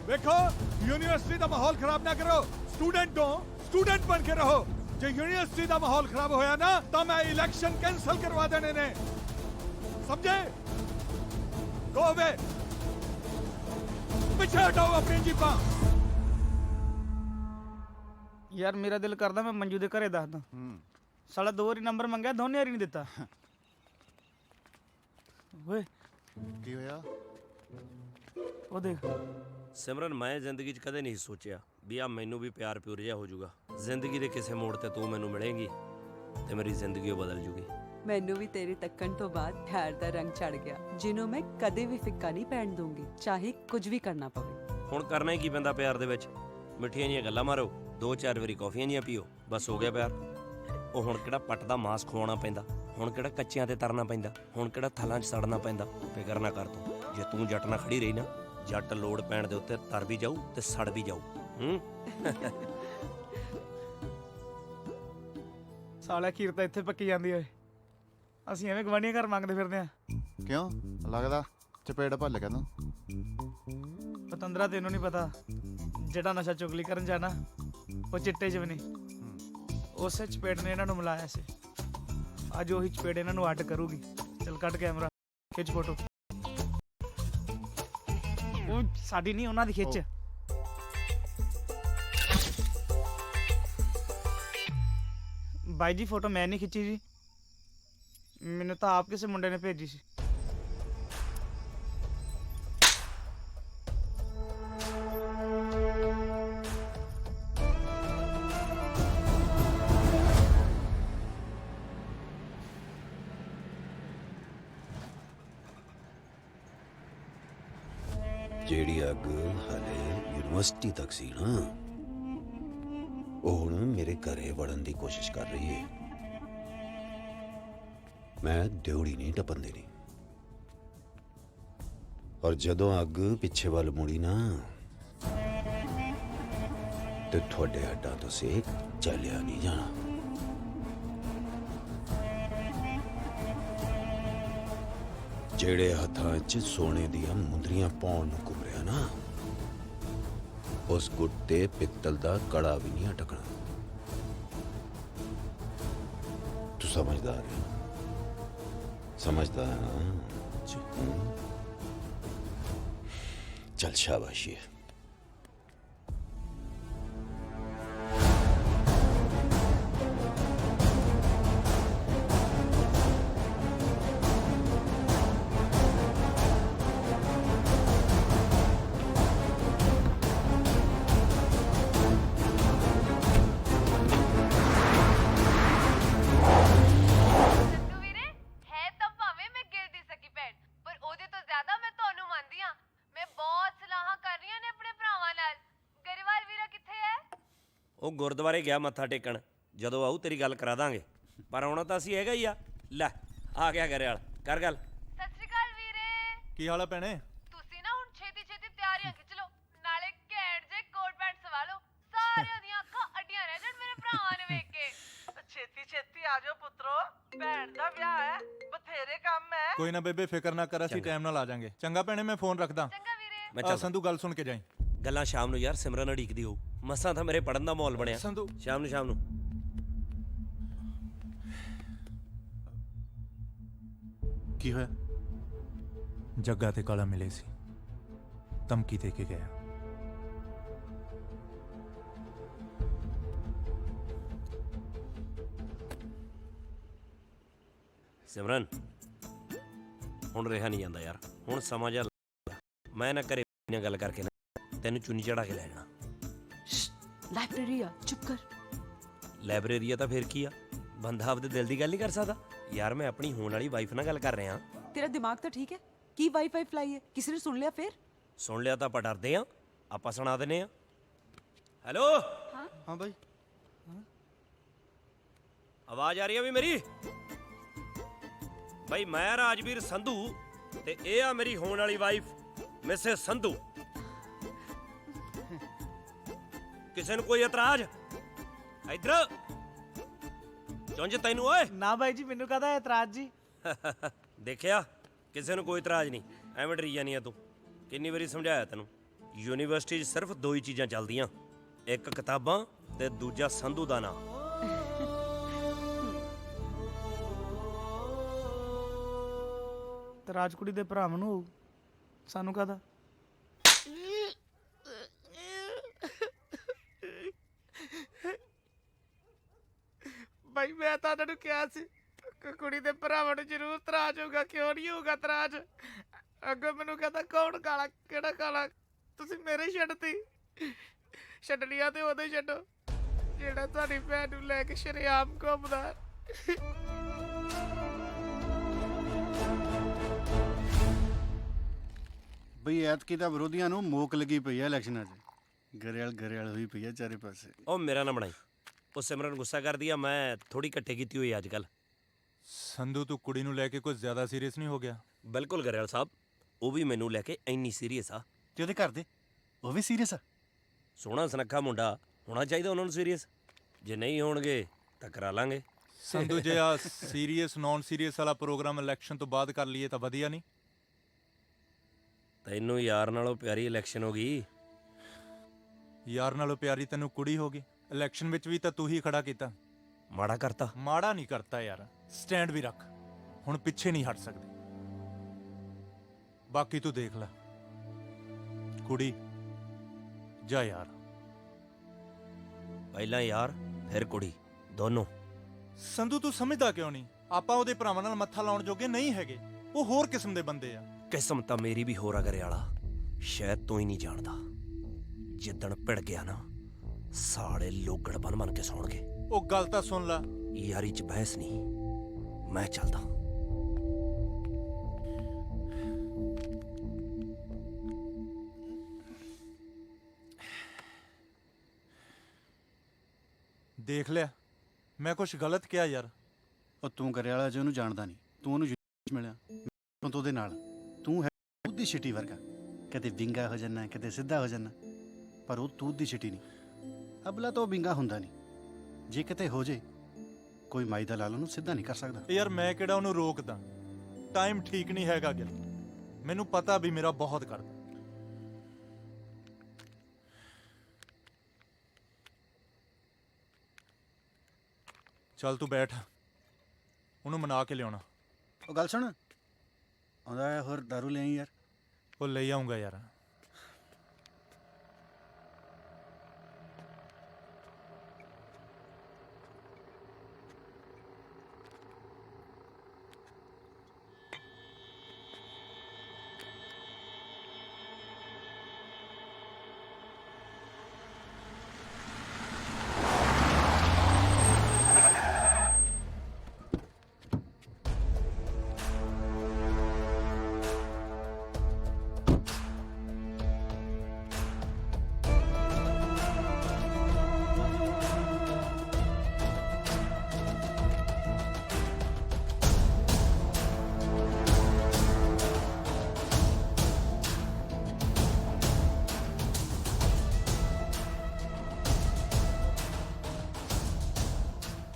देखो यूनिवर्सिटी का माहौल खराब ना करो स्टूडेंट हो स्टूडेंट बन के रहो जो यूनिवर्सिटी का माहौल खराब होया ना तो मैं इलेक्शन कैंसिल करवा देने ने समझे गो अवे पीछे हटाओ अपनी जीपा यार मेरा दिल करदा मैं मंजू दे घरे दसदा साला 2 वारी नंबर मंगया दोने वारी नहीं दिता ਓਏ ਕੀ ਹੋਇਆ ਉਹ ਦੇਖ ਸਿਮਰਨ ਮੈਂ ਜ਼ਿੰਦਗੀ 'ਚ ਕਦੇ ਨਹੀਂ ਸੋਚਿਆ ਵੀ ਆ ਮੈਨੂੰ ਵੀ ਪਿਆਰ ਪਿਉਰ ਜਿਹਾ ਹੋ ਜਾਊਗਾ ਜ਼ਿੰਦਗੀ ਦੇ ਕਿਸੇ ਮੋੜ ਤੇ ਤੂੰ ਮੈਨੂੰ ਮਿਲੇਂਗੀ ਤੇ ਮੇਰੀ ਜ਼ਿੰਦਗੀ ਬਦਲ ਜੂਗੀ ਮੈਨੂੰ ਵੀ ਤੇਰੇ ਤੱਕਣ ਤੋਂ ਬਾਅਦ ਪਿਆਰ ਦਾ ਰੰਗ ਚੜ ਗਿਆ ਜਿਹਨੂੰ ਮੈਂ ਕਦੇ ਵੀ ਫਿੱਕਾ ਨਹੀਂ ਪੈਣ ਦੂੰਗੀ ਚਾਹੇ ਕੁਝ ਵੀ ਕਰਨਾ ਪਵੇ ਹੁਣ ਕਰਨਾ ਹੀ ਕੀ ਪੈਂਦਾ ਪਿਆਰ ਦੇ ਵਿੱਚ ਮਿੱਠੀਆਂ ਜੀਆਂ ਗੱਲਾਂ ਮਾਰੋ 2-4 ਵਾਰੀ ਕੌਫੀਆਂ ਜੀਆਂ ਪੀਓ ਬਸ ਹੋ ਗਿਆ ਪਿਆਰ ਉਹ ਹੁਣ ਕਿਹੜਾ ਪੱਟ ਦਾ ਮਾਸ ਖਵਾਉਣਾ ਪੈਂਦਾ ਹੁਣ ਕਿਹੜਾ ਕੱਚਿਆਂ ਤੇ ਤਰਨਾ ਪੈਂਦਾ ਹੁਣ ਕਿਹੜਾ ਥਲਾਂ 'ਚ ਸੜਨਾ ਪੈਂਦਾ ਫਿਕਰ ਨਾ ਕਰ ਤੂੰ ਜੇ ਤੂੰ ਜੱਟ ਨਾਲ ਖੜੀ ਰਹੀ ਨਾ ਜੱਟ ਲੋੜ ਪੈਣ ਦੇ ਉੱਤੇ ਤਰ ਵੀ ਜਾਊ ਤੇ ਸੜ ਵੀ ਜਾਊ ਸਾਲਾ ਖੀਰ ਤਾਂ ਇੱਥੇ ਪੱਕੀ ਜਾਂਦੀ ਓਏ ਅਸੀਂ ਐਵੇਂ ਗਵਾਂਢੀਆਂ ਘਰ ਮੰਗਦੇ ਫਿਰਦੇ ਆ ਕਿਉਂ ਲੱਗਦਾ ਚਪੇੜ ਭੱਲ ਗਿਆ ਤੂੰ ਪਤੰਦਰਾ ਤੈਨੂੰ ਨਹੀਂ ਪਤਾ ਜਿਹੜਾ ਨਸ਼ਾ ਚੁਗਲੀ ਕਰਨ ਜਾਣਾ ਉਹ ਚਿੱਟੇ 'ਚ ਵੀ ਨਹੀਂ ਉਸੇ ਚਪੇੜ ਨੇ ਇਹਨਾਂ ਨੂੰ ਮਿਲਾਇਆ ਸੀ ਅੱਜ ਉਹੀ ਚਪੇੜ ਇਹਨਾਂ ਨੂੰ ਅੱਡ ਕਰੂਗੀ ਚਲ ਕੱਢ ਕੈਮਰਾ ਖਿੱਚ ਫੋਟੋ ਉਹ ਸਾਡੀ ਨਹੀਂ ਉਹਨਾਂ ਦੀ ਖਿੱਚ ਬਾਈ ਜੀ ਫੋਟੋ ਮੈਂ ਨਹੀਂ ਖਿੱਚੀ ਜੀ ਮੈਨੂੰ ਤਾਂ ਆਪ ਕਿਸੇ ਮੁੰਡੇ ਨੇ ਭੇਜੀ ਸੀ ਜਿਹੜੀ ਅੱਗ ਹਾਲੇ ਯੂਨੀਵਰਸਿਟੀ ਤੱਕ ਸੀ ਨਾ ਉਹ ਹੁਣ ਮੇਰੇ ਘਰੇ ਵੜਨ ਦੀ ਕੋਸ਼ਿਸ਼ ਕਰ ਰਹੀ ਹੈ ਮੈਂ ਦਿਉੜੀ ਨਹੀਂ ਟੱਪਣ ਦੇਣੀ ਔਰ ਜਦੋਂ ਅੱਗ ਪਿੱਛੇ ਵੱਲ ਮੁੜੀ ਨਾ ਤੇ ਤੁਹਾਡੇ ਹੱਡਾਂ ਤੋਂ ਸੇਕ ਚੱਲਿਆ ਨਹੀਂ ਜਾਣਾ ਜਿਹੜੇ ਹੱਥਾਂ 'ਚ ਸੋਨੇ ਦੀਆਂ ਮੁੰਦਰੀਆਂ ਪਾਉਣ ਨੂੰ ਘੁੰਮ ਰਿਹਾ ਨਾ ਉਸ ਗੁੱਟ ਤੇ ਪਿੱਤਲ ਦਾ ਕੜਾ ਵੀ ਨਹੀਂ ਅਟਕਣਾ ਤੂੰ ਸਮਝਦਾਰ ਹੈ ਸਮਝਦਾ ਹੈ ਨਾ ਚੱਲ ਸ਼ਾਬਾਸ਼ ਉਹ ਗੁਰਦੁਆਰੇ ਗਿਆ ਮੱਥਾ ਟੇਕਣ ਜਦੋਂ ਆਊ ਤੇਰੀ ਗੱਲ ਕਰਾ ਦਾਂਗੇ ਪਰ ਆਉਣਾ ਤਾਂ ਅਸੀਂ ਹੈਗਾ ਹੀ ਆ ਲੈ ਆ ਗਿਆ ਘਰੇ ਵਾਲ ਕਰ ਗੱਲ ਸਤਿ ਸ਼੍ਰੀ ਅਕਾਲ ਵੀਰੇ ਕੀ ਹਾਲ ਆ ਭੈਣੇ ਤੁਸੀਂ ਨਾ ਹੁਣ ਛੇਤੀ ਤਿਆਰੀਆਂ ਛੇਤੀ ਆ ਜਾਓ ਪੁੱਤਰੋ, ਭੈਣ ਦਾ ਵਿਆਹ ਹੈ, ਬਥੇਰੇ ਕੰਮ ਹੈ। ਕੋਈ ਨਾ ਬੇਬੇ, ਫਿਕਰ ਨਾ ਕਰ, ਅਸੀਂ ਟਾਈਮ ਨਾਲ ਆ ਜਾਾਂਗੇ। ਚੰਗਾ ਭੈਣੇ, ਮੈਂ ਫੋਨ ਰੱਖਦਾ। ਮੈਂ ਚੱਲ ਸੰਧੂ ਗੱਲ ਸੁਣ ਕੇ ਜਾਈਂ। ਗੱਲਾਂ ਸ਼ਾਮ ਨੂੰ ਯਾਰ, ਸਿਮਰਨ ਅੜੀਕਦੀ ਹੋਊ। ਮਸਾਂ ਤਾਂ ਮੇਰੇ ਪੜਨ ਦਾ ਮਾਹੌਲ ਬਣਿਆ। ਸੰਧੂ ਸ਼ਾਮ ਨੂੰ ਕੀ ਹੋਇਆ? ਜੱਗਾ ਤੇ ਕਾਲਾ ਮਿਲੇ ਸੀ, ਧਮਕੀ ਦੇ ਕੇ ਗਿਆ। ਸਿਮਰਨ, ਹੁਣ ਰਿਹਾ ਨਹੀਂ ਜਾਂਦਾ ਯਾਰ। ਹੁਣ ਸਮਾਂ ਜਾ, ਮੈਂ ਨਾ ਘਰੇ ਨਾਲ ਗੱਲ ਕਰਕੇ ਨਾ ਤੈਨੂੰ ਚੁੰਨੀ ਚੜਾ ਕੇ ਲੈ ਜਾਣਾ। ਲਾਇਬ੍ਰੇਰੀ ਆ, ਚੁੱਪ ਕਰ। ਲਾਇਬ੍ਰੇਰੀ ਆ ਤਾਂ ਫਿਰ ਕੀ ਆ? ਬੰਦਾ ਆਪਦੇ ਦਿਲ ਦੀ ਗੱਲ ਨਹੀਂ ਕਰ ਸਕਦਾ ਯਾਰ। ਮੈਂ ਆਪਣੀ ਹੋਣ ਵਾਲੀ ਵਾਈਫ ਨਾਲ ਗੱਲ ਕਰ ਰਿਹਾ। ਤੇਰਾ ਦਿਮਾਗ ਤਾਂ ਠੀਕ ਹੈ? ਕੀ ਵਾਈਫਾਈ ਫਲਾਈ ਹੈ? ਕਿਸੇ ਨੇ ਸੁਣ ਲਿਆ ਫਿਰ? ਸੁਣ ਲਿਆ ਤਾਂ ਆਪਾਂ ਡਰਦੇ ਆ, ਆਪਾਂ ਸੁਣਾ ਦਿੰਨੇ ਆ। ਹੈਲੋ। ਹਾਂ ਬਾਈ, ਆਵਾਜ਼ ਆ ਰਹੀ ਆ ਵੀ ਮੇਰੀ? ਬਈ ਮੈਂ ਰਾਜਵੀਰ ਸੰਧੂ ਤੇ ਇਹ ਆ ਮੇਰੀ ਹੋਣ ਵਾਲੀ ਵਾਈਫ ਮਿਸੇਸ ਸੰਧੂ। ਕਿਸੇ ਨੂੰ ਕੋਈ ਇਤਰਾਜ਼? ਇੱਧਰ ਚੁੰਝ ਤੈਨੂੰ ਓਏ। ਨਾ ਬਾਈ ਜੀ, ਮੈਨੂੰ ਕਾਹਦਾ ਇਤਰਾਜ਼ ਜੀ। ਦੇਖਿਆ, ਕਿਸੇ ਨੂੰ ਕੋਈ ਇਤਰਾਜ਼ ਨਹੀਂ। ਐਵੇਂ ਡਰੀ ਜਾਨੀ ਆ ਤੂੰ। ਕਿੰਨੀ ਵਾਰੀ ਸਮਝਾਇਆ ਤੈਨੂੰ, ਯੂਨੀਵਰਸਿਟੀ 'ਚ ਸਿਰਫ ਦੋ ਹੀ ਚੀਜ਼ਾਂ ਚੱਲਦੀਆਂ, ਇੱਕ ਕਿਤਾਬਾਂ ਤੇ ਦੂਜਾ ਸੰਧੂ ਦਾ ਨਾਂ। ਤੇ ਰਾਜਕੁੜੀ ਦੇ ਭਰਾਵਾਂ ਨੂੰ ਹੋਊ, ਸਾਨੂੰ ਕਾਹਦਾ। ਬਾਈ ਮੈਂ ਤਾਂ ਉਹਨਾਂ ਨੂੰ ਕਿਹਾ ਸੀ ਕਿ ਕੁੜੀ ਦੇ ਭਰਾਵਾਂ ਨੂੰ ਜ਼ਰੂਰ ਤਰਾਜ ਹੋਊਗਾ, ਕਿਉਂ ਨਹੀਂ ਹੋਊਗਾ ਤਰਾਜ। ਅੱਗੋਂ ਮੈਨੂੰ ਕਹਿੰਦਾ ਕੌਣ ਕਾਲਾ, ਕਿਹੜਾ ਕਾਲਾ? ਤੁਸੀਂ ਮੇਰੇ ਛੱਡਤੀ। ਛੱਡਣੀਆਂ ਤੇ ਉਦੋਂ ਛੱਡੋ ਜਿਹੜਾ ਤੁਹਾਡੀ ਭੈਣ ਨੂੰ ਲੈ ਕੇ ਸ਼ਰੇਆਮ ਘੁੰਮਦਾ। ਬਈ ਐਤਕੀ ਤਾਂ ਵਿਰੋਧੀਆਂ ਨੂੰ ਮੋਕ ਲੱਗੀ ਪਈ ਹੈ ਇਲੈਕਸ਼ਨਾਂ 'ਚ। ਗਰੇਲ ਹੋਈ ਪਈ ਹੈ ਚਾਰੇ ਪਾਸੇ। ਉਹ ਮੇਰਾ ਨਾ ਬਣਾਈ। ਉਹ ਸਿਮਰਨ ਗੁੱਸਾ ਕਰਦੀ ਆ, ਮੈਂ ਥੋੜੀ ਘੱਟੇ ਕੀਤੀ ਹੋਈ ਅੱਜ ਕੱਲ। ਸੰਧੂ, ਤੂੰ ਕੁੜੀ ਨੂੰ ਲੈ ਕੇ ਕੁਝ ਜ਼ਿਆਦਾ ਸੀਰੀਅਸ ਨਹੀਂ ਹੋ ਗਿਆ? ਬਿਲਕੁਲ ਗਰੇਲ ਸਾਹਿਬ, ਉਹ ਵੀ ਮੈਨੂੰ ਲੈ ਕੇ ਇੰਨੀ ਸੀਰੀਅਸ ਆ। ਤੇ ਉਹਦੇ ਘਰ ਦੇ ਉਹ ਵੀ ਸੀਰੀਅਸ ਆ? ਸੋਹਣਾ ਸੁਨੱਖਾ ਮੁੰਡਾ ਹੋਣਾ ਚਾਹੀਦਾ ਉਹਨਾਂ ਨੂੰ ਸੀਰੀਅਸ। ਜੇ ਨਹੀਂ ਹੋਣਗੇ ਤਾਂ ਕਰਾ ਲਾਂਗੇ। ਸੰਧੂ, ਜੇ ਆ ਸੀਰੀਅਸ ਨੌਨ ਸੀਰੀਅਸ ਵਾਲਾ ਪ੍ਰੋਗਰਾਮ ਇਲੈਕਸ਼ਨ ਤੋਂ ਬਾਅਦ ਕਰ ਲਈਏ ਤਾਂ ਵਧੀਆ ਨਹੀਂ? ਤੈਨੂੰ ਯਾਰ ਨਾਲੋਂ ਪਿਆਰੀ ਇਲੈਕਸ਼ਨ ਹੋ ਗਈ। ਯਾਰ ਨਾਲੋਂ ਪਿਆਰੀ ਤੈਨੂੰ ਕੁੜੀ ਹੋ ਗਈ। ਇਲੈਕਸ਼ਨ ਵਿੱਚ ਵੀ ਤਾਂ ਤੂੰ ਹੀ ਖੜਾ ਕੀਤਾ। ਮਾੜਾ ਕਰਤਾ? ਮਾੜਾ ਨਹੀਂ ਕਰਤਾ ਯਾਰ, ਸਟੈਂਡ ਵੀ ਰੱਖ। ਹੁਣ ਪਿੱਛੇ ਨਹੀਂ ਹਟ ਸਕਦੇ। ਬਾਕੀ ਤੂੰ ਦੇਖ ਲੈ। ਕੁੜੀ ਜਾ ਯਾਰ। ਪਹਿਲਾਂ ਯਾਰ ਫਿਰ ਕੁੜੀ, ਦੋਨੋਂ। ਸੰਧੂ, ਤੂੰ ਸਮਝਦਾ ਕਿਉਂ ਨਹੀਂ? ਆਪਾਂ ਉਹਦੇ ਭਰਾਵਾਂ ਨਾਲ ਮੱਥਾ ਲਾਉਣ ਜੋਗੇ ਨਹੀਂ ਹੈਗੇ। ਉਹ ਹੋਰ ਕਿਸਮ ਦੇ ਬੰਦੇ ਆ। ਕਿਸਮ ਤਾਂ ਮੇਰੀ ਵੀ ਹੋਰ ਆ ਕਰੇ ਵਾਲਾ, ਸ਼ਾਇਦ ਤੂੰ ਹੀ ਨਹੀਂ ਜਾਣਦਾ। ਜਿੱਦਣ ਭਿੜ ਗਿਆ ਨਾ, ਸਾਲੇ ਲੋਗੜ ਬਣ ਕੇ ਸੌਣਗੇ। ਉਹ ਗੱਲ ਤਾਂ ਸੁਣ ਲੈ। ਯਾਰੀ 'ਚ ਬਹਿਸ ਨਹੀਂ, ਮੈਂ ਚੱਲਦਾ। ਦੇਖ ਲਿਆ, ਮੈਂ ਕੁਝ ਗਲਤ ਕਿਹਾ ਯਾਰ? ਉਹ ਤੂੰ ਗਰੇਵਾਲਾ 'ਚ ਉਹਨੂੰ ਜਾਣਦਾ ਨਹੀਂ। ਤੂੰ ਉਹਨੂੰ ਮਿਲਿਆ ਤੂੰ ਉਹਦੇ ਨਾਲ। ਤੂੰ ਹੈ ਦੁੱਧ ਦੀ ਛਿੱਟੀ ਵਰਗਾ, ਕਦੇ ਵਿੰਗਾ ਹੋ ਜਾਣਾ, ਕਦੇ ਸਿੱਧਾ ਹੋ ਜਾਣਾ। ਪਰ ਉਹ ਦੁੱਧ ਦੀ ਛਿੱਟੀ ਨਹੀਂ। ਅਬਲਾ ਤਾਂ ਉਹ ਵਿੰਗਾ ਹੁੰਦਾ ਨਹੀਂ। ਜੇ ਕਿਤੇ ਹੋ ਜੇ, ਕੋਈ ਮਾਈ ਦਾ ਲਾਲ ਉਹਨੂੰ ਸਿੱਧਾ ਨਹੀਂ ਕਰ ਸਕਦਾ। ਯਾਰ ਮੈਂ ਕਿਹੜਾ ਉਹਨੂੰ ਰੋਕਦਾ? ਟਾਈਮ ਠੀਕ ਨਹੀਂ ਹੈਗਾ ਗਿਲ। ਮੈਨੂੰ ਪਤਾ ਵੀ ਮੇਰਾ ਬਹੁਤ ਕਰਦਾ। ਚੱਲ ਤੂੰ ਬੈਠ, ਉਹਨੂੰ ਮਨਾ ਕੇ ਲਿਆਉਣਾ। ਉਹ ਗੱਲ ਸੁਣ, ਆਉਂਦਾ ਹੈ ਹੋਰ ਦਾਰੂ ਲਿਆਈ ਯਾਰ। ਉਹ ਲਈ ਆਉਂਗਾ ਯਾਰ।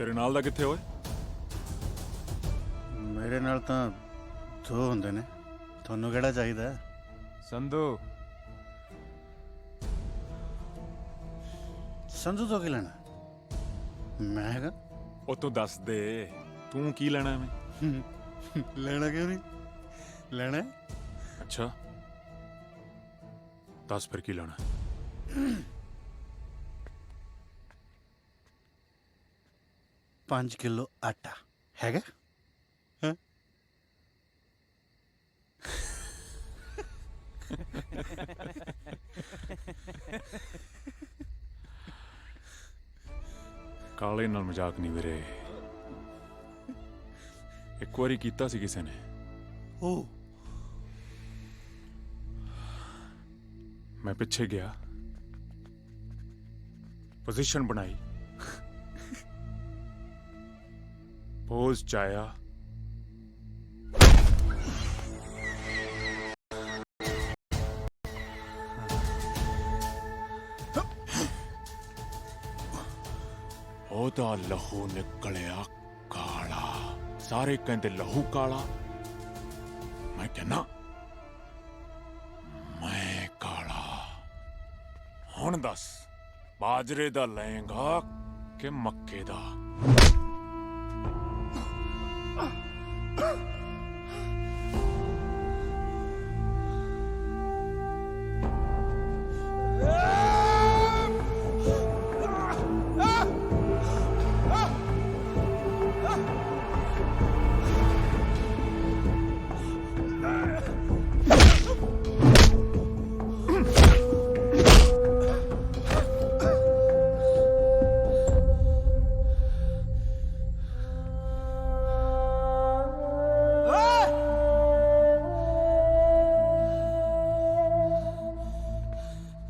ਤੇਰੇ ਨਾਲ ਦਾ ਕਿੱਥੇ ਓਏ? ਮੇਰੇ ਨਾਲ ਤਾਂ ਦੋ ਹੁੰਦੇ ਨੇ, ਤੁਹਾਨੂੰ ਕਿਹੜਾ ਚਾਹੀਦਾ? ਸੰਧੂ ਸੰਧੂ ਤੋਂ ਕੀ ਲੈਣਾ? ਮੈਂ ਹੈਗਾ। ਉਹ ਤੂੰ ਦੱਸ ਦੇ, ਤੂੰ ਕੀ ਲੈਣਾ ਐਵੇਂ? ਲੈਣਾ ਕਿਉਂ ਨਹੀਂ? ਲੈਣਾ। ਅੱਛਾ ਦੱਸ ਫਿਰ ਕੀ ਲੈਣਾ? 5 ਕਿਲੋ ਆਟਾ ਹੈਗਾ? ਹੈਂ? ਕਾਲੇ ਨਾਲ ਮਜ਼ਾਕ ਨਹੀਂ ਵੀਰੇ, ਇੱਕ ਵਾਰੀ ਕੀਤਾ ਸੀ ਕਿਸੇ ਨੇ। ਉਹ ਮੈਂ ਪਿੱਛੇ ਗਿਆ, ਪੋਜੀਸ਼ਨ ਬਣਾਈ, ਪੋਜ਼ ਚ ਆਇਆ, ਉਹਦਾ ਲਹੂ ਨਿਕਲਿਆ ਕਾਲਾ। ਸਾਰੇ ਕਹਿੰਦੇ ਲਹੂ ਕਾਲਾ, ਮੈਂ ਕਹਿੰਦਾ ਮੈਂ ਕਾਲਾ। ਹੁਣ ਦੱਸ, ਬਾਜਰੇ ਦਾ ਲਏਗਾ ਕਿ ਮੱਕੇ ਦਾ?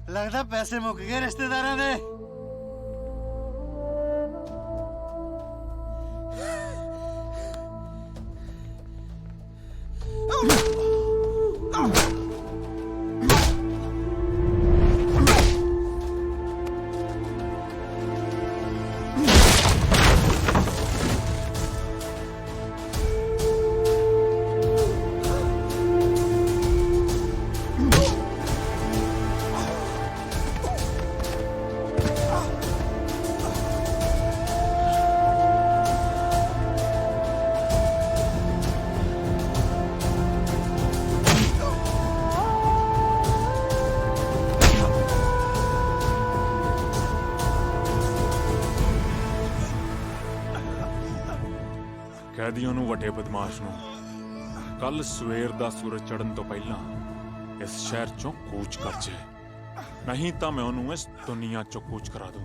ਲੱਗਦਾ ਪੈਸੇ ਮੁੱਕ ਗਏ ਰਿਸ਼ਤੇਦਾਰਾਂ ਦੇ। ਕੈਦੀਆਂ ਨੂੰ, ਵੱਡੇ ਬਦਮਾਸ਼ ਨੂੰ, ਕੱਲ ਸਵੇਰ ਦਾ ਸੂਰਜ ਚੜ੍ਹਨ ਤੋਂ ਪਹਿਲਾਂ ਇਸ ਸ਼ਹਿਰ ਚੋਂ ਕੂਚ ਕਰ ਜੇ, ਨਹੀਂ ਤਾਂ ਮੈਂ ਉਹਨੂੰ ਇਸ ਦੁਨੀਆ ਚੋਂ ਕੂਚ ਕਰਾ ਦੂੰ।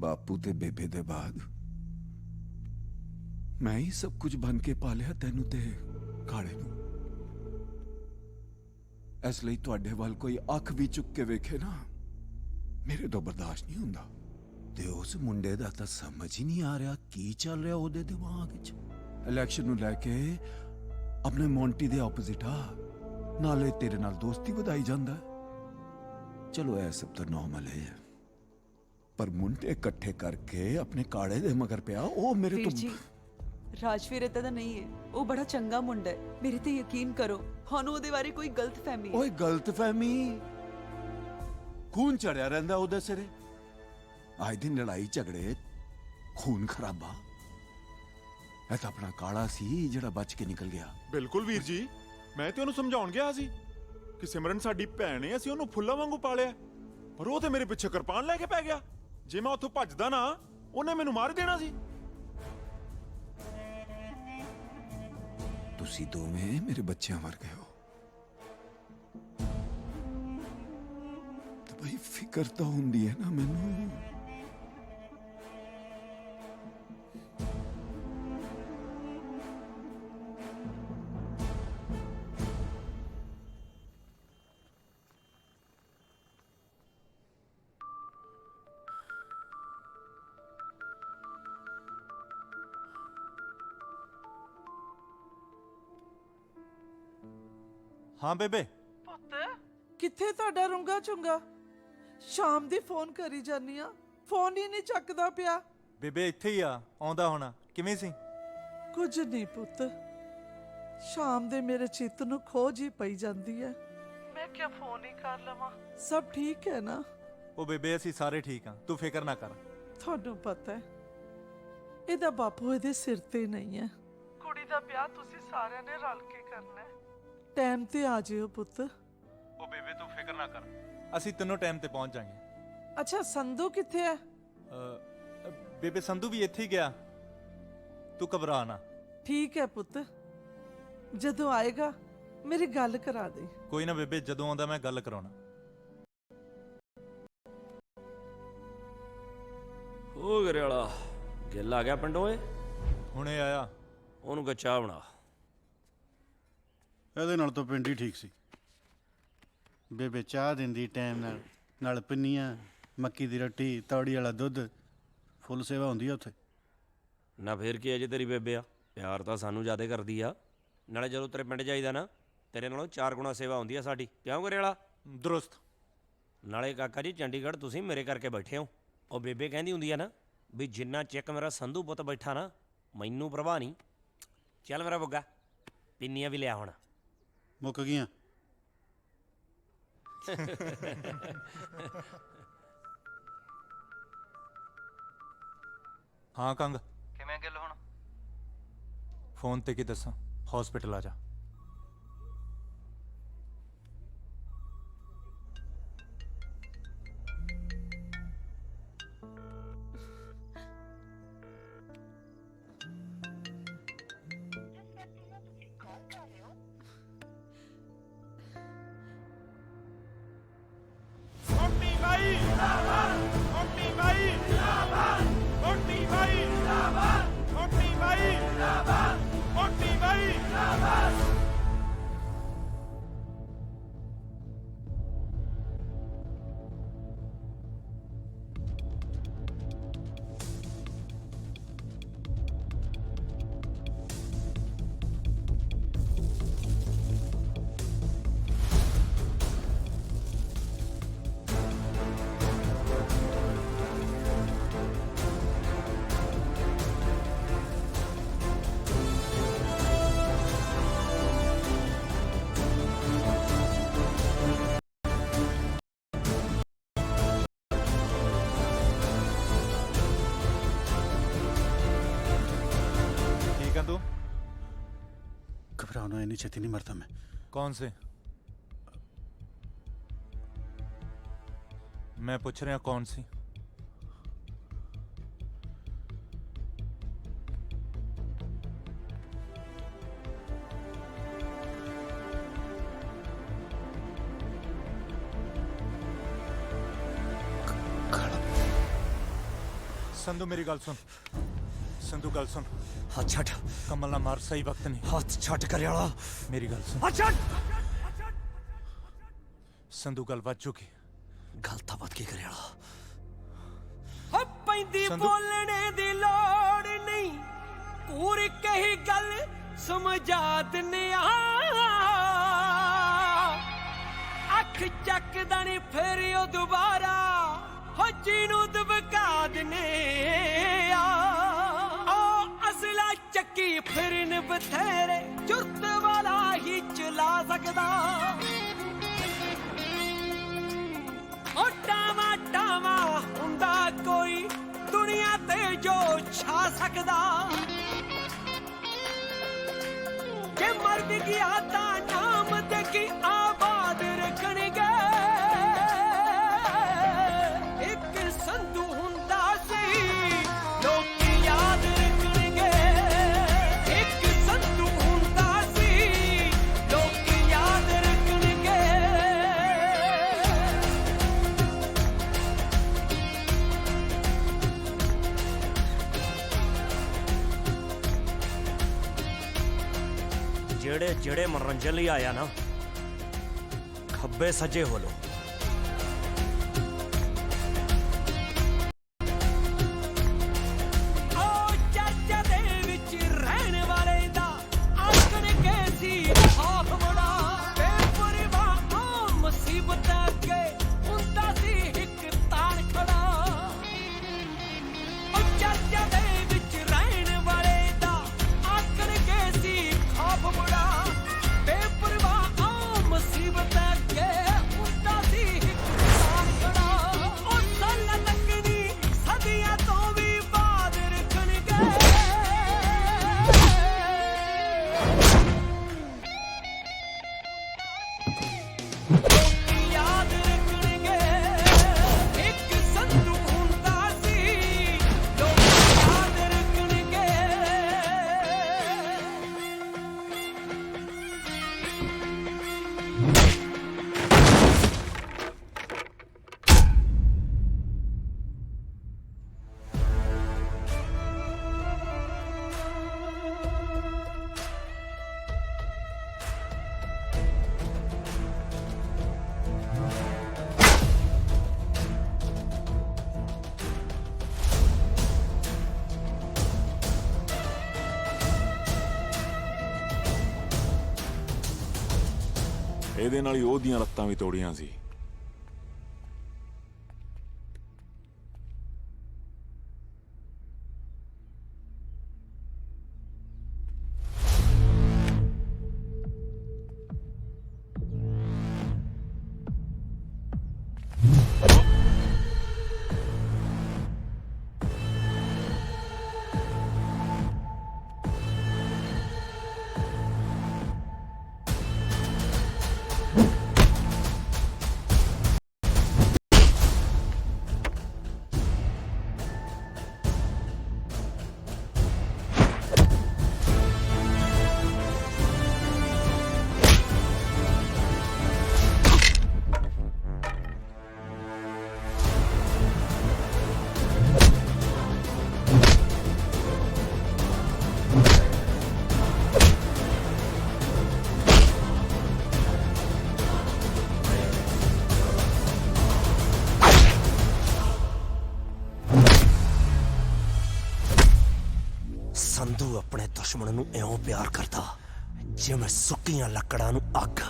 ਬਾਪੂ ਤੇ ਬੇਬੇ ਦੇ ਬਾਅਦ ਮੈਂ ਹੀ ਸਭ ਕੁਝ ਬਣ ਕੇ ਪਾਲਿਆ ਤੈਨੂੰ ਤੇ ਕਾਲੇ ਨੂੰ। ਇਸ ਲਈ ਤੁਹਾਡੇ ਵੱਲ ਕੋਈ ਅੱਖ ਵੀ ਚੁੱਕ ਕੇ ਵੇਖੇ ਨਾ, ਮੇਰੇ ਤੋਂ ਬਰਦਾਸ਼ਤ ਨਹੀਂ ਹੁੰਦਾ। ਤੇ ਉਸ ਮੁੰਡੇ ਦਾ ਤਾਂ ਸਮਝ ਹੀ ਨਹੀਂ ਆ ਰਿਹਾ ਕੀ ਚੱਲ ਰਿਹਾ ਉਹਦੇ ਦਿਮਾਗ 'ਚ। ਇਲੈਕਸ਼ਨ ਨੂੰ ਲੈ ਕੇ ਆਪਣੇ ਮੌਂਟੀ ਦੇ ਆਪੋਜ਼ਿਟ ਆ, ਨਾਲੇ ਤੇਰੇ ਨਾਲ ਦੋਸਤੀ ਵਧਾਈ ਜਾਂਦਾ। ਚਲੋ ਇਹ ਸਭ ਤਾਂ ਨਾਰਮਲ ਹੈ, ਪਰ ਮੁੰਡੇ ਇਕੱਠੇ ਕਰਕੇ ਆਪਣੇ ਕਾਲੇ ਦੇ ਮਗਰ ਪਿਆ, ਉਹ ਮੇਰੇ ਵੀਰ ਤੋਂ। ਜੀ, ਰਾਜਵੀਰ ਏਦਾਂ ਦਾ ਨਹੀਂ ਹੈ, ਉਹ ਬੜਾ ਚੰਗਾ ਮੁੰਡਾ ਹੈ, ਮੇਰੇ ਤੇ ਯਕੀਨ ਕਰੋ। ਤੁਹਾਨੂੰ ਉਹਦੇ ਬਾਰੇ ਕੋਈ ਗਲਤਫਹਿਮੀ ਹੈ। ਓਏ ਗਲਤਫਹਿਮੀ? ਖੂਨ ਚੜਿਆ ਰਹਿੰਦਾ ਉਹਦੇ ਸਿਰੇ, ਅੱਜ ਦਿਨ ਲੜਾਈ ਝਗੜੇ, ਖੂਨ ਖਰਾਬਾ। ਇਹ ਤਾਂ ਆਪਣਾ ਕਾਲਾ ਸੀ ਜਿਹੜਾ ਬਚ ਕੇ ਨਿਕਲ ਗਿਆ। ਬਿਲਕੁਲ ਵੀਰ ਜੀ, ਮੈਂ ਤੇ ਉਹਨੂੰ ਸਮਝਾਉਣ ਗਿਆ ਸੀ ਕਿ ਸਿਮਰਨ ਸਾਡੀ ਭੈਣ ਹੈ, ਅਸੀਂ ਉਹਨੂੰ ਫੁੱਲਾਂ ਵਾਂਗੂ ਪਾਲਿਆ, ਪਰ ਉਹ ਤੇ ਮੇਰੇ ਪਿੱਛੇ ਕਿਰਪਾਨ ਲੈ ਕੇ ਪੈ ਗਿਆ। ਜੇ ਮੈਂ ਉੱਥੋਂ ਭੱਜਦਾ ਨਾ, ਉਹਨੇ ਮੈਨੂੰ ਮਾਰ ਦੇਣਾ ਸੀ। ਤੁਸੀਂ ਦੋਵੇਂ ਮੇਰੇ ਬੱਚਿਆਂ ਵਰਗੇ ਹੋ। ਫਿਕਰ ਤਾਂ ਹੁੰਦੀ ਹੈ ਨਾ ਮੈਨੂੰ। ਹਾਂ ਬੇਬੇ। ਪੁੱਤ ਕਿੱਥੇ ਤੁਹਾਡਾ ਰੁੰਗਾ ਚੁੰਗਾ? ਸ਼ਾਮ ਦੀ ਫੋਨ ਕਰੀ ਜਾਨੀ ਆ, ਫੋਨ ਹੀ ਨਹੀਂ ਚੱਕਦਾ ਪਿਆ। ਬੇਬੇ ਇੱਥੇ ਹੀ ਆ, ਆਉਂਦਾ ਹੋਣਾ। ਕਿਵੇਂ ਸੀ? ਕੁਝ ਨਹੀਂ ਪੁੱਤ, ਸ਼ਾਮ ਦੇ ਮੇਰੇ ਚਿੱਤ ਨੂੰ ਖੋਜ ਹੀ ਪਈ ਜਾਂਦੀ ਹੈ। ਮੈਂ ਕਿਹਾ ਫੋਨ ਹੀ ਕਰ ਲਵਾਂ। ਸਭ ਠੀਕ ਹੈ ਨਾ? ਉਹ ਬੇਬੇ ਅਸੀਂ ਸਾਰੇ ਠੀਕ ਆ, ਤੂੰ ਫਿਕਰ ਨਾ ਕਰ। ਤੁਹਾਨੂੰ ਪਤਾ ਹੈ ਇਹਦਾ ਬਾਪੂ ਇਹਦੇ ਸਿਰ ਤੇ ਨਹੀਂ ਹੈ। ਕੁੜੀ ਦਾ ਵਿਆਹ ਤੁਸੀਂ ਸਾਰਿਆਂ ਨੇ ਰਲ ਕੇ ਕਰਨਾ ਹੈ। ਟਾਈਮ ਤੇ ਆ ਜਿਓ ਪੁੱਤ। ਉਹ ਬੇਬੇ ਤੂੰ ਫਿਕਰ ਨਾ ਕਰ, ਅਸੀਂ ਤਿੰਨੋਂ ਟਾਈਮ ਤੇ ਪਹੁੰਚ ਜਾਾਂਗੇ। ਅੱਛਾ ਸੰਧੂ ਕਿੱਥੇ ਹੈ? ਬੇਬੇ ਸੰਧੂ ਵੀ ਇੱਥੇ ਹੀ ਗਿਆ, ਤੂੰ ਘਬਰਾ ਨਾ। ਠੀਕ ਹੈ ਪੁੱਤ, ਜਦੋਂ ਆਏਗਾ ਮੇਰੀ ਗੱਲ ਕਰਾ ਦੇ। ਕੋਈ ਨਾ ਬੇਬੇ, ਜਦੋਂ ਆਉਂਦਾ ਮੈਂ ਗੱਲ ਕਰਾਉਣਾ। ਉਹ ਗਰੇ ਵਾਲਾ ਗਿੱਲ ਆ ਗਿਆ ਪਿੰਡੋਂ ਏ? ਹੁਣੇ ਆਇਆ। ਉਹਨੂੰ ਗੱਚਾ ਬਣਾ। ਇਹਦੇ ਨਾਲ ਤਾਂ ਪਿੰਡ ਹੀ ਠੀਕ ਸੀ। ਬੇਬੇ ਚਾਹ ਦਿੰਦੀ ਟਾਈਮ ਨਾਲ ਪਿੰਨੀਆਂ, ਮੱਕੀ ਦੀ ਰੋਟੀ, ਤੌੜੀ ਵਾਲਾ ਦੁੱਧ, ਫੁੱਲ ਸੇਵਾ ਹੁੰਦੀ ਆ ਉੱਥੇ। ਨਾ ਫੇਰ ਕੀ ਅਜੇ ਤੇਰੀ ਬੇਬੇ ਆ, ਪਿਆਰ ਤਾਂ ਸਾਨੂੰ ਜ਼ਿਆਦਾ ਕਰਦੀ ਆ। ਨਾਲੇ ਜਦੋਂ ਤੇਰੇ ਪਿੰਡ ਜਾਈਦਾ ਨਾ, ਤੇਰੇ ਨਾਲੋਂ 4 ਗੁਣਾ ਸੇਵਾ ਹੁੰਦੀ ਆ ਸਾਡੀ। ਕਿਉਂ ਗਰੇ ਵਾਲਾ? ਦਰੁਸਤ। ਨਾਲੇ ਕਾਕਾ ਜੀ, ਚੰਡੀਗੜ੍ਹ ਤੁਸੀਂ ਮੇਰੇ ਕਰਕੇ ਬੈਠੇ ਹੋ। ਉਹ ਬੇਬੇ ਕਹਿੰਦੀ ਹੁੰਦੀ ਆ ਨਾ ਵੀ ਜਿੰਨਾ ਚਿਕ ਮੇਰਾ ਸੰਧੂ ਪੁੱਤ ਬੈਠਾ ਨਾ, ਮੈਨੂੰ ਪ੍ਰਵਾਹ ਨਹੀਂ। ਚੱਲ ਮੇਰਾ ਬੁੱਗਾ, ਪਿੰਨੀਆਂ ਵੀ ਲਿਆ ਹੁਣ। ਮੁੱਕ ਗਈਆਂ। ਹਾਂ ਕੰਗ, ਕਿਵੇਂ ਗੱਲ ਹੁਣ? ਫੋਨ ਤੇ ਕੀ ਦੱਸਾਂ, ਹਸਪੀਟਲ ਆ ਜਾ। घबराना, इतनी छेती नहीं मरता मैं। कौन से? मैं पूछ रहा कौन सी? संधू मेरी गल सुन। संधू गल सुन। हाथ छट। कमल ना मार, सही वक्त नहीं। हाथ छट करियाला। मेरी गल सुन। हाथ छट। संधू गल बच चुकी। गल तो बच की करियाला। पैंदी बोलने दी लोड़ नहीं, पूरी कही गल समझा दने। अख चकदा नहीं फिर ओ दोबारा, हो जीनू दबका दने। असला चक्की फिरन बथेरे, जुर्त वाला ही चला सकदा। ओ टावा टावा हुंदा कोई दुनिया ते जो छा सकदा। जे मर भी गया ता नाम ते की आबाद रखणगे। एक संधू हुंदा सी, लोग याद रखणगे। एक संधू हुंदा सी, लोग याद रखणगे। ਜਿਹੜੇ ਜਿਹੜੇ ਮਨੋਰੰਜਨ ਲਈ ਆਇਆ ਨਾ, ਖੱਬੇ ਸੱਜੇ ਹੋ ਲੋ। ਇਹਦੇ ਨਾਲ ਹੀ ਉਹਦੀਆਂ ਲੱਤਾਂ ਵੀ ਤੋੜੀਆਂ ਸੀ। ਸੰਧੂ ਆਪਣੇ ਦੁਸ਼ਮਣ ਨੂੰ ਇਉਂ ਪਿਆਰ ਕਰਦਾ ਜਿਵੇਂ ਸੁੱਕੀਆਂ ਲੱਕੜਾਂ ਨੂੰ ਅੱਗ।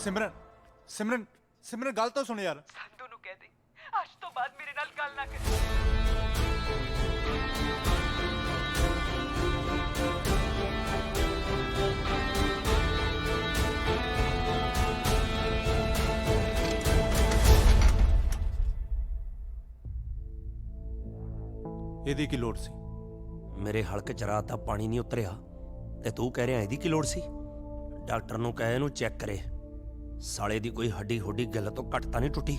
ਸਿਮਰਨ ਸਿਮਰਨ ਸਿਮਰਨ ਗੱਲ ਤਾਂ ਸੁਣ ਯਾਰ। ਸੰਧੂ ਨੂੰ ਕਹਿ ਦੇ ਅੱਜ ਤੋਂ ਬਾਅਦ ਮੇਰੇ ਨਾਲ ਗੱਲ ਨਾ ਕਰੇ। ਇਹਦੀ ਕੀ ਲੋੜ ਸੀ? ਮੇਰੇ ਹਲਕ ਚ ਰਾਤ ਦਾ ਪਾਣੀ ਨਹੀਂ ਉਤਰਿਆ ਤੇ ਤੂੰ ਕਹਿ ਰਿਹਾ ਇਹਦੀ ਕੀ ਲੋੜ ਸੀ? ਡਾਕਟਰ ਨੂੰ ਕਹੇ ਇਹਨੂੰ ਚੈੱਕ ਕਰੇ, ਸਾਲੇ ਦੀ ਕੋਈ ਹੱਡੀ ਹੁੱਡੀ ਗੱਲ ਤੋਂ ਘੱਟ ਤਾਂ ਨਹੀਂ ਟੁੱਟੀ।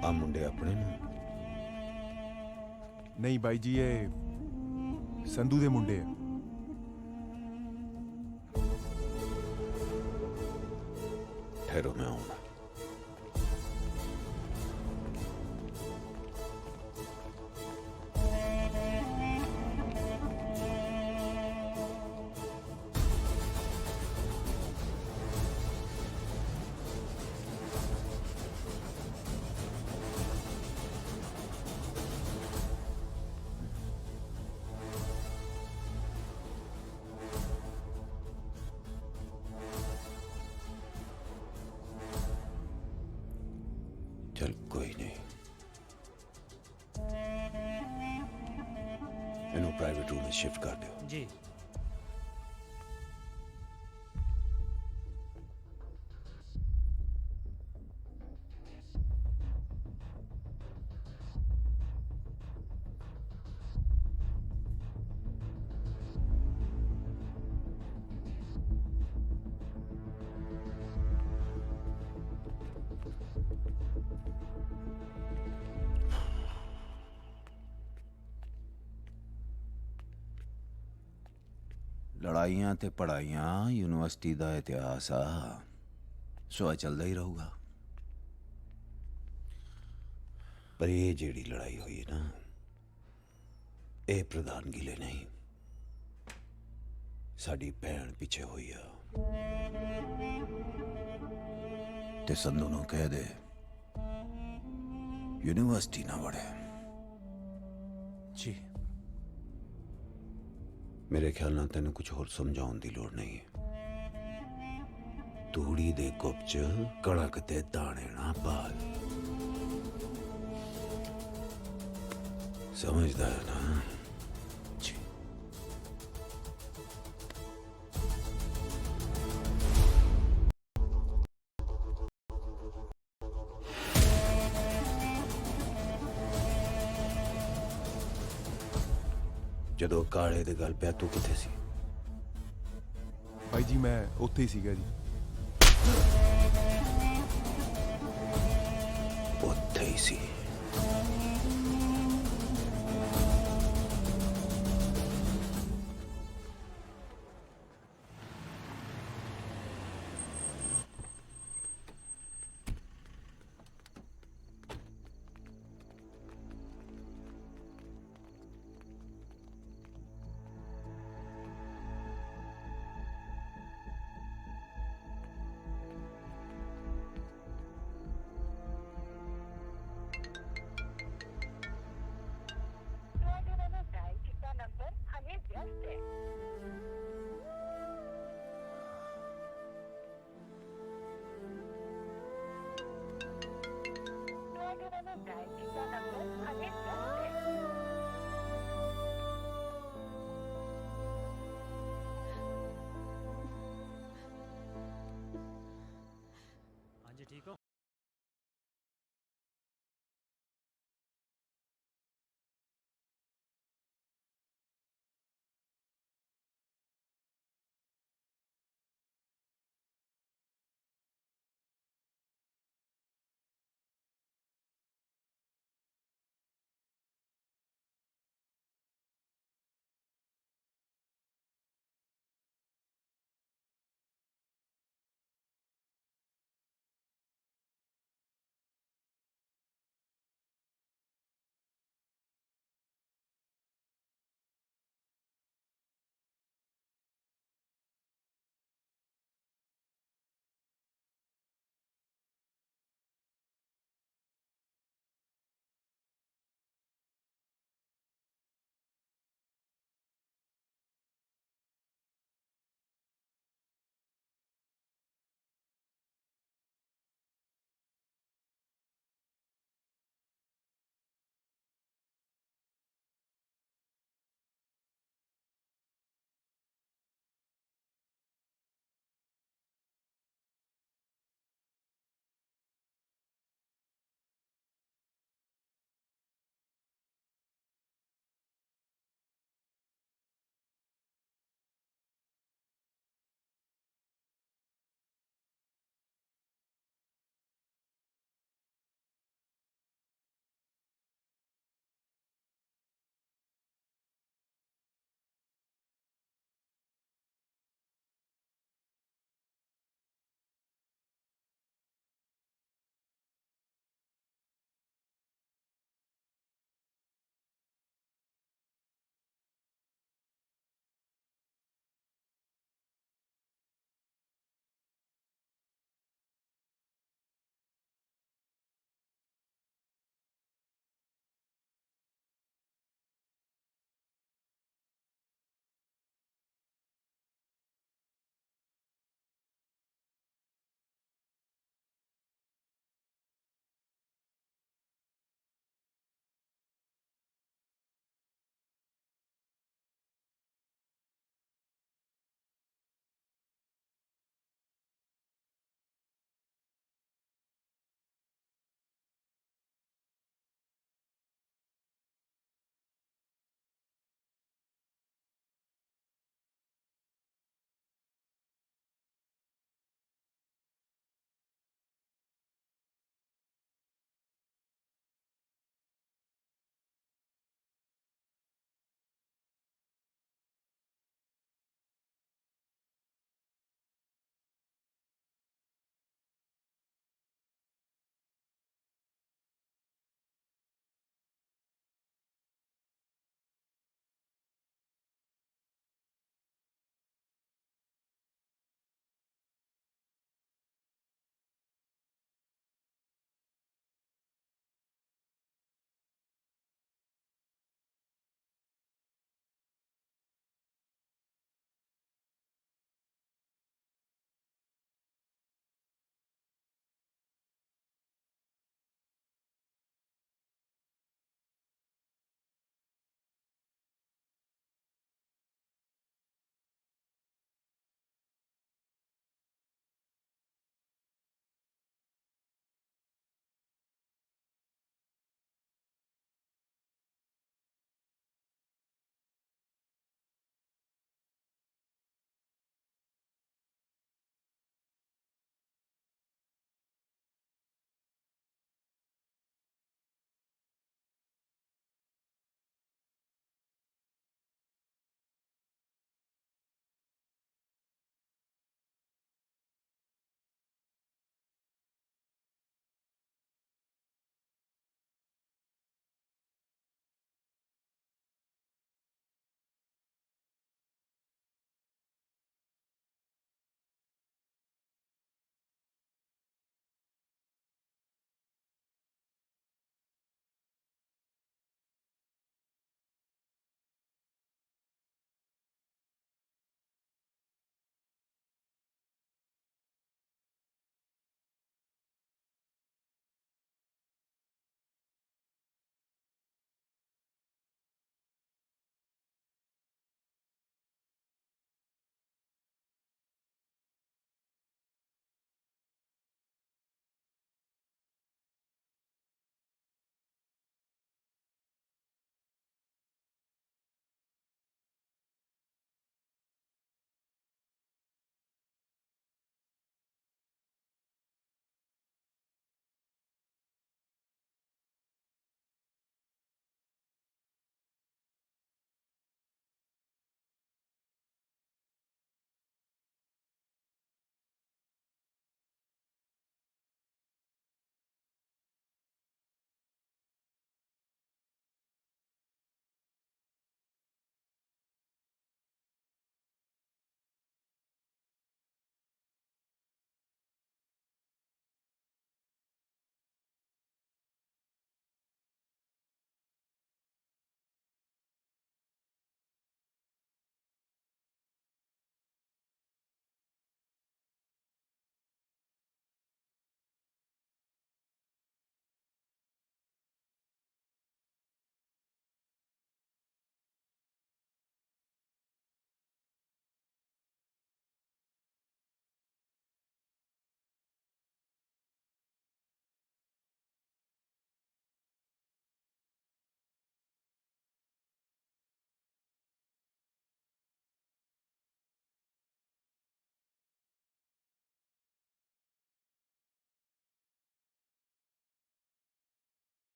ਆ ਮੁੰਡੇ ਆਪਣੇ ਨੂੰ ਨਹੀਂ ਬਾਈ ਜੀ, ਇਹ ਸੰਧੂ ਦੇ ਮੁੰਡੇ ਆ। ਠਹਿਰੋ, ਮੈਂ ਆਉਣਾ। चल कोई नहीं, इन्हों प्राइवेट रूम में शिफ्ट कर दो। जी। ਲੜਾਈਆਂ ਤੇ ਪੜਾਈਆਂ ਯੂਨੀਵਰਸਿਟੀ ਦਾ ਇਤਿਹਾਸ ਆ, ਸੋ ਚੱਲਦਾ ਹੀ ਰਹੂਗਾ। ਪਰ ਇਹ ਜਿਹੜੀ ਲੜਾਈ ਹੋਈ ਨਾ, ਇਹ ਪ੍ਰਧਾਨਗੀ ਲਈ ਨਹੀਂ, ਸਾਡੀ ਭੈਣ ਪਿੱਛੇ ਹੋਈ ਆ। ਤੇ ਸੰਧੂ ਨੂੰ ਕਹਿ ਦੇ ਯੂਨੀਵਰਸਿਟੀ ਨਾ ਵੜੇ। ਜੀ। ਮੇਰੇ ਖਿਆਲ ਨਾਲ ਤੈਨੂੰ ਕੁਝ ਹੋਰ ਸਮਝਾਉਣ ਦੀ ਲੋੜ ਨਹੀਂ ਹੈ। ਤੂੜੀ ਦੇ ਗੁੱਪ 'ਚ ਕਣਕ ਦੇ ਦਾਣੇ ਨਾ ਪਾਲ, ਸਮਝਦਾ ਹੈ ਨਾ? ਜੀ। ਜਦੋਂ ਕਾਲੇ ਦੇ ਗੱਲ ਪਿਆ ਤੂੰ ਕਿੱਥੇ ਸੀ? ਬਾਈ ਜੀ ਮੈਂ ਉੱਥੇ ਹੀ ਸੀਗਾ ਜੀ। ਉੱਥੇ ਹੀ ਸੀ। डायल